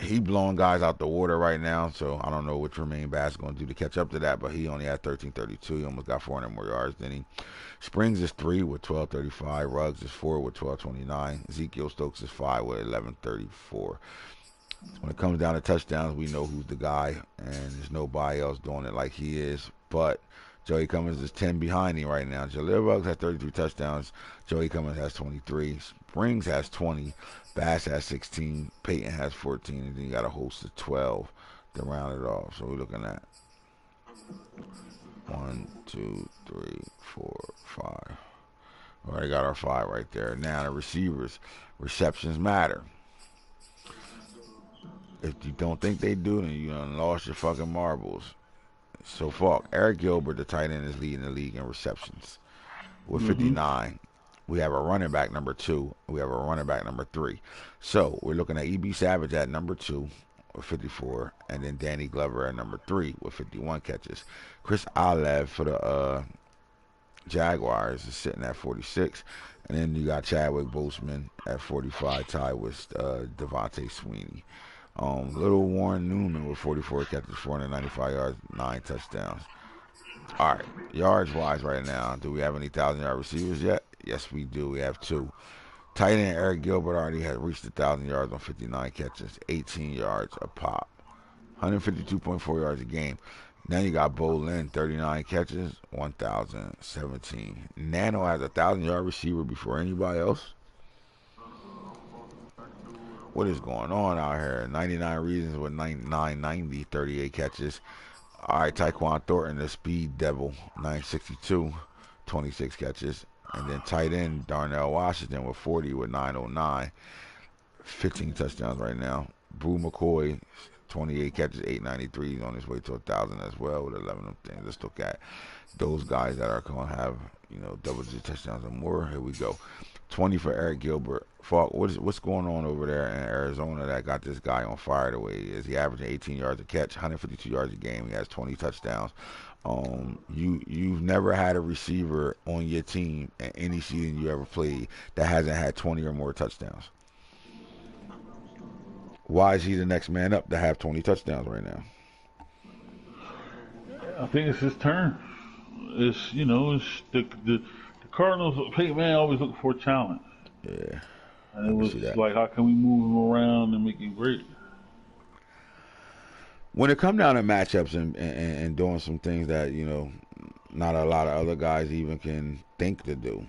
He blowing guys out the water right now, so I don't know what Tremaine Bass is going to do to catch up to that, but he only had 1332. He almost got 400 more yards than he. Springs is 3 with 1235. Ruggs is 4 with 1229. Ezekiel Stokes is 5 with 1134. When it comes down to touchdowns, we know who's the guy, and there's nobody else doing it like he is. But Joey Cummins is 10 behind him right now. Jaleel Ruggs has 33 touchdowns. Joey Cummins has 23. Springs has 20. Bass has 16. Peyton has 14. And then you got a host of 12 to round it off. So we're looking at 1, 2, 3, 4, 5. We already got our 5 right there. Now the receivers. Receptions matter. If you don't think they do, then you done lost your fucking marbles. So Falk, Eric Gilbert, the tight end, is leading the league in receptions with 59. We have a running back number 2. We have a running back number 3. So we're looking at E.B. Savage at number 2 with 54, and then Danny Glover at number 3 with 51 catches. Chris Olev for the Jaguars is sitting at 46, and then you got Chadwick Boseman at 45, tied with Devontae Sweeney. Little Warren Newman with 44 catches, 495 yards, 9 touchdowns. All right, yards-wise right now, do we have any 1,000-yard receivers yet? Yes, we do. We have two. Tight end Eric Gilbert already has reached 1,000 yards on 59 catches, 18 yards a pop, 152.4 yards a game. Then you got Bo Lynn, 39 catches, 1,017. Nano has a 1,000-yard receiver before anybody else. What is going on out here? 99 Reasons with 990, 38 catches. All right, Tyquan Thornton, the speed devil, 962, 26 catches. And then tight end Darnell Washington with 40 with 909, 15 touchdowns right now. Brew McCoy, 28 catches, 893. He's on his way to 1,000 as well with 11 of them things. Let's look at those guys that are going to have, double-digit touchdowns or more. Here we go. 20 for Eric Gilbert. Falk, what's going on over there in Arizona that got this guy on fire the way he is? He averaging 18 yards a catch, 152 yards a game. He has 20 touchdowns. You've never had a receiver on your team in any season you ever played that hasn't had 20 or more touchdowns. Why is he the next man up to have 20 touchdowns right now? I think it's his turn. It's the Cardinals. Peyton Manning always looking for a challenge. Yeah. And it was like, how can we move him around and make him great? When it come down to matchups and doing some things that, not a lot of other guys even can think to do,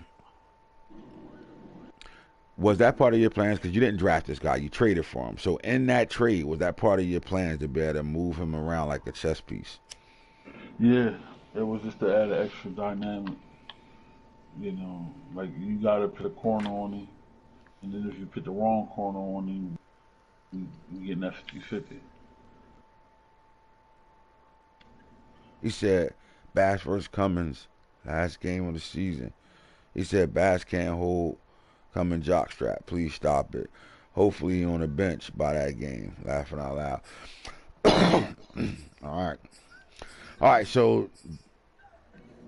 was that part of your plans? Because you didn't draft this guy. You traded for him. So in that trade, was that part of your plans to be able to move him around like a chess piece? Yeah. It was just to add an extra dynamic. Like you got to put a corner on him. And then if you put the wrong corner on him, you get that 50-50. He said, Bass versus Cummins, last game of the season. He said, Bass can't hold Cummins jockstrap. Please stop it. Hopefully on the bench by that game. Laughing out loud. All right, so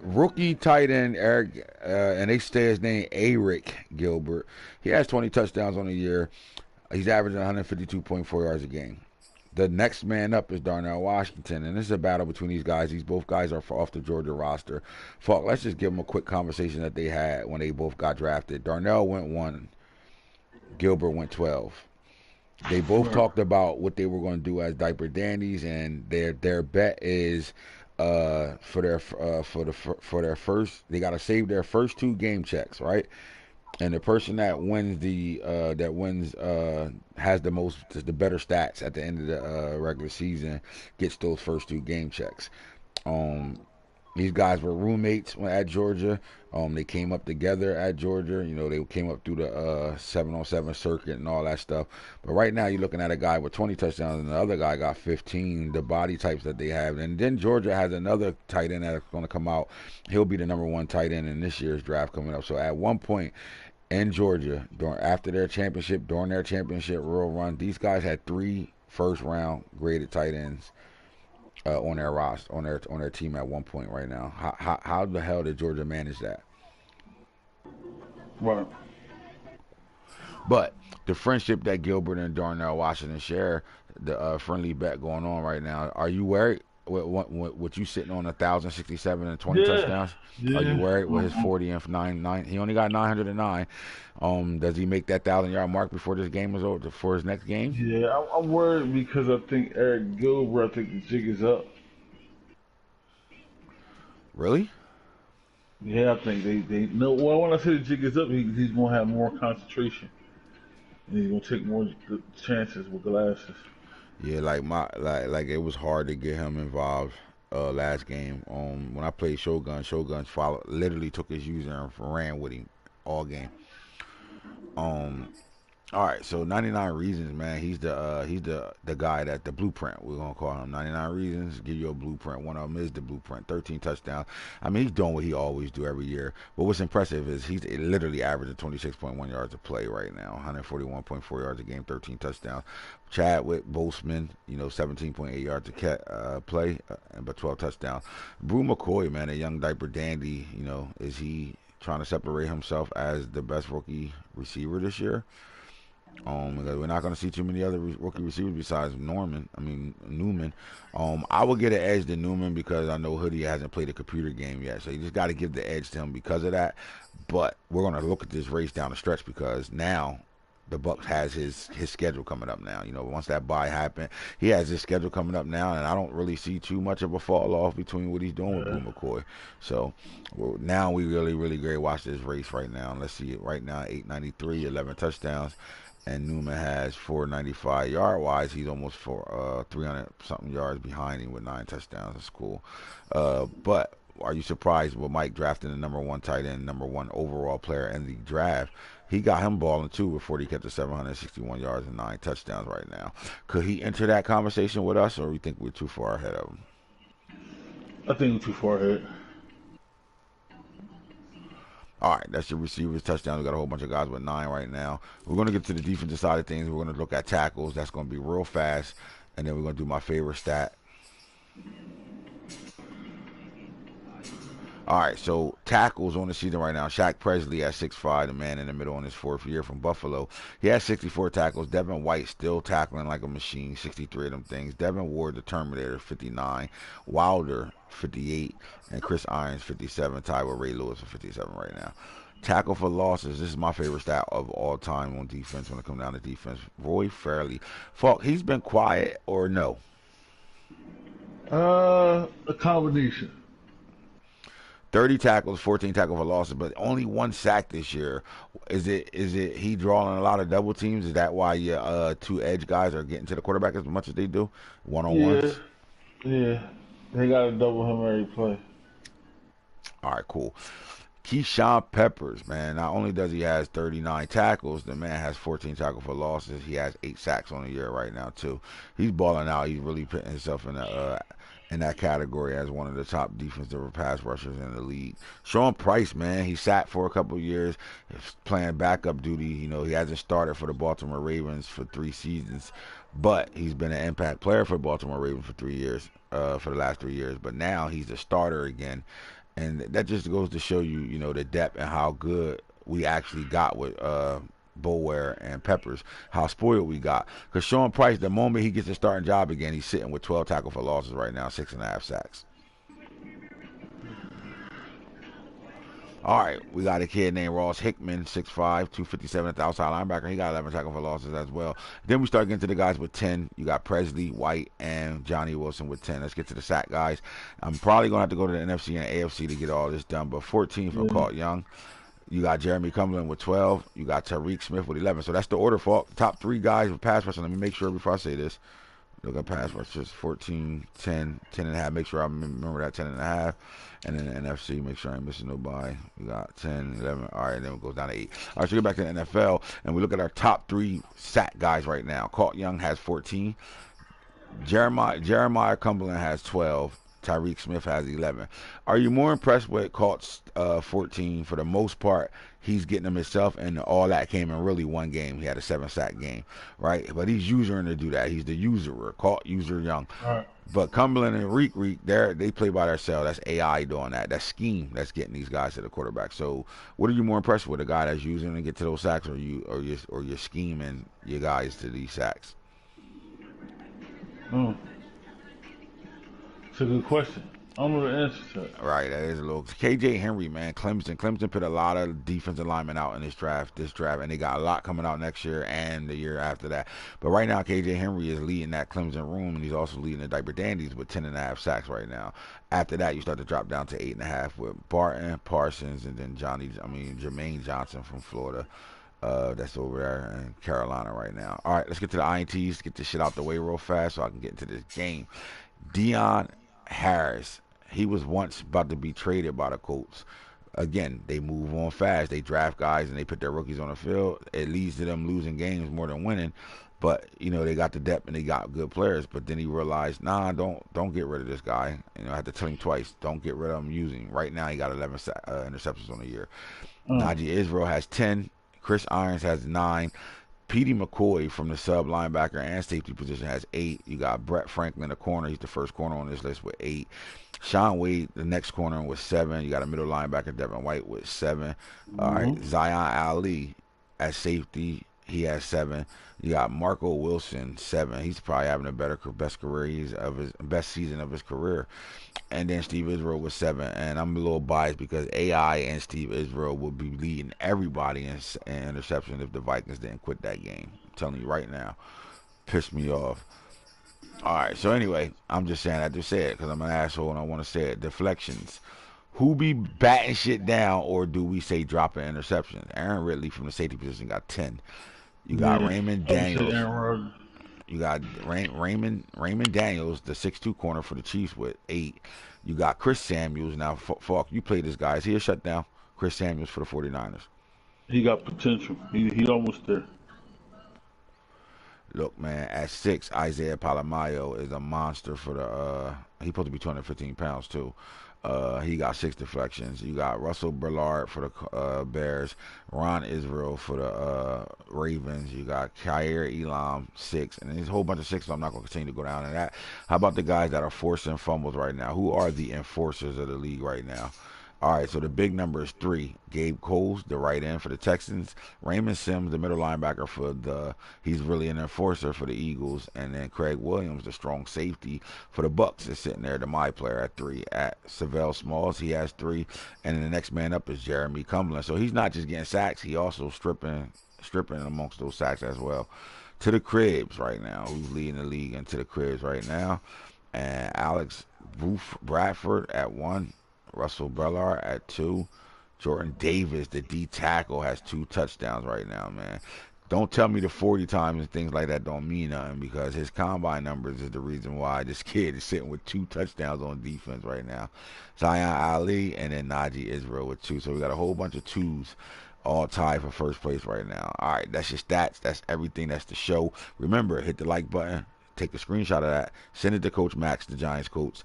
rookie tight end Eric, and they say his name, Eric Gilbert. He has 20 touchdowns on the year. He's averaging 152.4 yards a game. The next man up is Darnell Washington, and this is a battle between these guys. Both guys are off the Georgia roster. Fuck, let's just give them a quick conversation that they had when they both got drafted. Darnell went 1, Gilbert went 12. They both talked about what they were going to do as diaper dandies, and their bet is for their first, they got to save their first 2 game checks, right? And the person that wins has the better stats at the end of the regular season gets those first 2 game checks. These guys were roommates at Georgia. They came up together at Georgia. They came up through the 7-on-7 circuit and all that stuff. But right now you're looking at a guy with 20 touchdowns and the other guy got 15, the body types that they have. And then Georgia has another tight end that's going to come out. He'll be the number 1 tight end in this year's draft coming up. So at one point in Georgia, during their championship rural run, these guys had 3 first-round graded tight ends on their roster, on their team at one point right now. How the hell did Georgia manage that? Right. But the friendship that Gilbert and Darnell Washington share, the friendly bet going on right now, are you worried with you sitting on 1,067 and 20 touchdowns? Yeah. Are you worried with his 40 and 9? He only got 909. Does he make that 1,000-yard mark before this game is over, for his next game? Yeah, I'm worried because I think Eric Gilbert, I think the jig is up. Really? Yeah, I think they know. Well, when I say the jig is up, he's gonna have more concentration, and he's gonna take more chances with glasses. Yeah, like it was hard to get him involved last game. When I played Shogun literally took his user and ran with him all game. All right, so 99 Reasons, man. He's the guy that the blueprint. We're gonna call him 99 Reasons. Give you a blueprint. One of them is the blueprint. 13 touchdowns. I mean, he's doing what he always do every year. But what's impressive is he's literally averaging 26.1 yards a play right now. 141.4 yards a game. 13 touchdowns. Chadwick Boseman, 17.8 yards a play, but 12 touchdowns. Brew McCoy, man, a young diaper dandy. Is he trying to separate himself as the best rookie receiver this year? Because we're not going to see too many other rookie receivers besides Newman. I would get an edge to Newman because I know Hoodie hasn't played a computer game yet, so you just got to give the edge to him because of that. But we're going to look at this race down the stretch because now the Bucks has his schedule coming up now. Once that bye happened, he has his schedule coming up now, and I don't really see too much of a fall off between what he's doing with Boo McCoy. So now we really, really great watch this race right now. Let's see it right now, 893, 11 touchdowns. And Newman has 495 yard wise. He's almost for 300 something yards behind him with 9 touchdowns. That's cool. But are you surprised with Mike drafting the number 1 tight end, number 1 overall player in the draft? He got him balling too before he kept to 761 yards and 9 touchdowns right now. Could he enter that conversation with us, or we think we're too far ahead of him? I think we're too far ahead. All right, that's your receivers touchdowns. We got a whole bunch of guys with 9 right now. We're going to get to the defensive side of things. We're going to look at tackles. That's going to be real fast. And then we're going to do my favorite stat. All right, so tackles on the season right now. Shaq Presley at 6'5", the man in the middle in his 4th year from Buffalo. He has 64 tackles. Devin White still tackling like a machine, 63 of them things. Devin Ward, the Terminator, 59. Wilder, 58. And Chris Irons, 57. Tied with Ray Lewis at 57 right now. Tackle for losses. This is my favorite stat of all time on defense when it comes down to defense. Roy Fairley. Falk, he's been quiet or no? A combination. 30 tackles, 14 tackle for losses, but only 1 sack this year. Is it he drawing a lot of double teams? Is that why your 2 edge guys are getting to the quarterback as much as they do? One-on-ones? Yeah. They got to double him every play. All right, cool. Keyshawn Peppers, man. Not only does he has 39 tackles, the man has 14 tackle for losses. He has 8 sacks on the year right now too. He's balling out. He's really putting himself in that category as one of the top defensive pass rushers in the league. Sean Price, man, he sat for a couple of years playing backup duty. He hasn't started for the Baltimore Ravens for 3 seasons, but he's been an impact player for the Baltimore Ravens for 3 years, for the last 3 years. But now he's a starter again, and that just goes to show you, the depth and how good we actually got with Boulware and Peppers, how spoiled we got. Because Sean Price, the moment he gets a starting job again, he's sitting with 12 tackle for losses right now, 6.5 sacks. All right, we got a kid named Ross Hickman, 6'5", 257 at the outside linebacker. He got 11 tackle for losses as well. Then we start getting to the guys with 10. You got Presley, White, and Johnny Wilson with 10. Let's get to the sack guys. I'm probably going to have to go to the NFC and AFC to get all this done, but 14 from Caught Young. You got Jeremy Cumberland with 12. You got Tariq Smith with 11. So that's the order for top 3 guys with pass rushing. Let me make sure before I say this. Look at pass rushers, 14, 10, 10.5. Make sure I remember that 10.5. And then the NFC, make sure I ain't missing nobody. We got 10, 11. All right, then it goes down to 8. All right, so get back to the NFL, and we look at our top 3 sack guys right now. Caught Young has 14. Jeremiah Cumberland has 12. Tariq Smith has 11. Are you more impressed with Colt's 14? For the most part, he's getting them himself, and all that came in really one game. He had a 7-sack game, right? But he's using to do that. He's the usurer. Colt user Young. All right. But Cumberland and Reek, they play by themselves. That's AI doing that. That's scheme that's getting these guys to the quarterback. So, what are you more impressed with? A guy that's using to get to those sacks, or your scheming your guys to these sacks? It's a good question. I don't know the answer to that. Right, that is a little. KJ Henry, man, Clemson put a lot of defensive linemen out in this draft, and they got a lot coming out next year and the year after that. But right now, KJ Henry is leading that Clemson room, and he's also leading the Diaper Dandies with 10.5 sacks right now. After that, you start to drop down to 8.5 with Barton, Parsons, and then Jermaine Johnson from Florida. That's over there in Carolina right now. All right, let's get to the INTs. Get this shit out the way real fast so I can get into this game. Dion Harris. He was once about to be traded by the Colts. Again, they move on fast. They draft guys and they put their rookies on the field. It leads to them losing games more than winning. But, they got the depth and they got good players. But then he realized, don't get rid of this guy. I had to tell him twice, don't get rid of him using. Right now, he got 11 interceptions on the year. Najee Israel has 10. Chris Irons has 9. Petey McCoy from the sub linebacker and safety position has 8. You got Brett Franklin, the corner. He's the first corner on this list with 8. Sean Wade, the next corner, with 7. You got a middle linebacker, Devin White, with 7. All right, Zion Ali at safety. He has 7. You got Marco Wilson, 7. He's probably having a best career of his best season of his career. And then Steve Israel with 7. And I'm a little biased because AI and Steve Israel will be leading everybody in interception if the Vikings didn't quit that game. I'm telling you right now, pissed me off. All right, so anyway, I'm just saying I just said because I'm an asshole and I want to say it. Deflections. Who be batting shit down, or do we say dropping interceptions? Aaron Ridley from the safety position got 10. You got Yeah, Raymond I would say Daniels. Aaron Rodgers. You got Raymond Daniels, the 6'2" corner for the Chiefs with 8. You got Chris Samuels. Now, Falk, you play this guy. Is he a shutdown? Chris Samuels for the 49ers. He got potential. He almost there. Look, man, at 6, Isaiah Palamayo is a monster for the. He's supposed to be 215 pounds too. He got 6 deflections. You got Russell Ballard for the Bears, Ron Israel for the Ravens. You got Khair Elam 6, and there's a whole bunch of 6s. I'm not going to continue to go down in that. How about the guys that are forcing fumbles right now? Who are the enforcers of the league right now? All right, so the big number is 3. Gabe Coles, the right end for the Texans. Raymond Sims, the middle linebacker for he's really an enforcer for the Eagles. And then Craig Williams, the strong safety for the Bucks, is sitting there, the my player at 3. At Savell Smalls, he has 3. And then the next man up is Jeremy Cumberland. So he's not just getting sacks, he also stripping amongst those sacks as well. To the cribs right now. Who's leading the league into the cribs right now? And Alex Bradford at 1. Russell Ballard at 2. Jordan Davis, the D tackle, has 2 touchdowns right now, man. Don't tell me the 40 times and things like that don't mean nothing, because his combine numbers is the reason why this kid is sitting with 2 touchdowns on defense right now. Zion Ali and then Najee Israel with 2. So we got a whole bunch of 2s all tied for first place right now. All right, that's your stats. That's everything. That's the show. Remember, hit the like button. Take a screenshot of that. Send it to Coach Max, the Giants coach.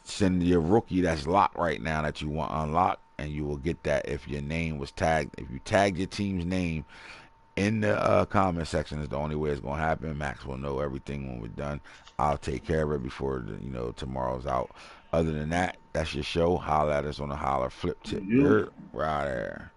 Send your rookie that's locked right now that you want unlocked, and you will get that if your name was tagged. If you tagged your team's name in the comment section, is the only way it's going to happen. Max will know everything when we're done. I'll take care of it before tomorrow's out. Other than that, that's your show. Holler at us on the holler flip tip. You. Right there.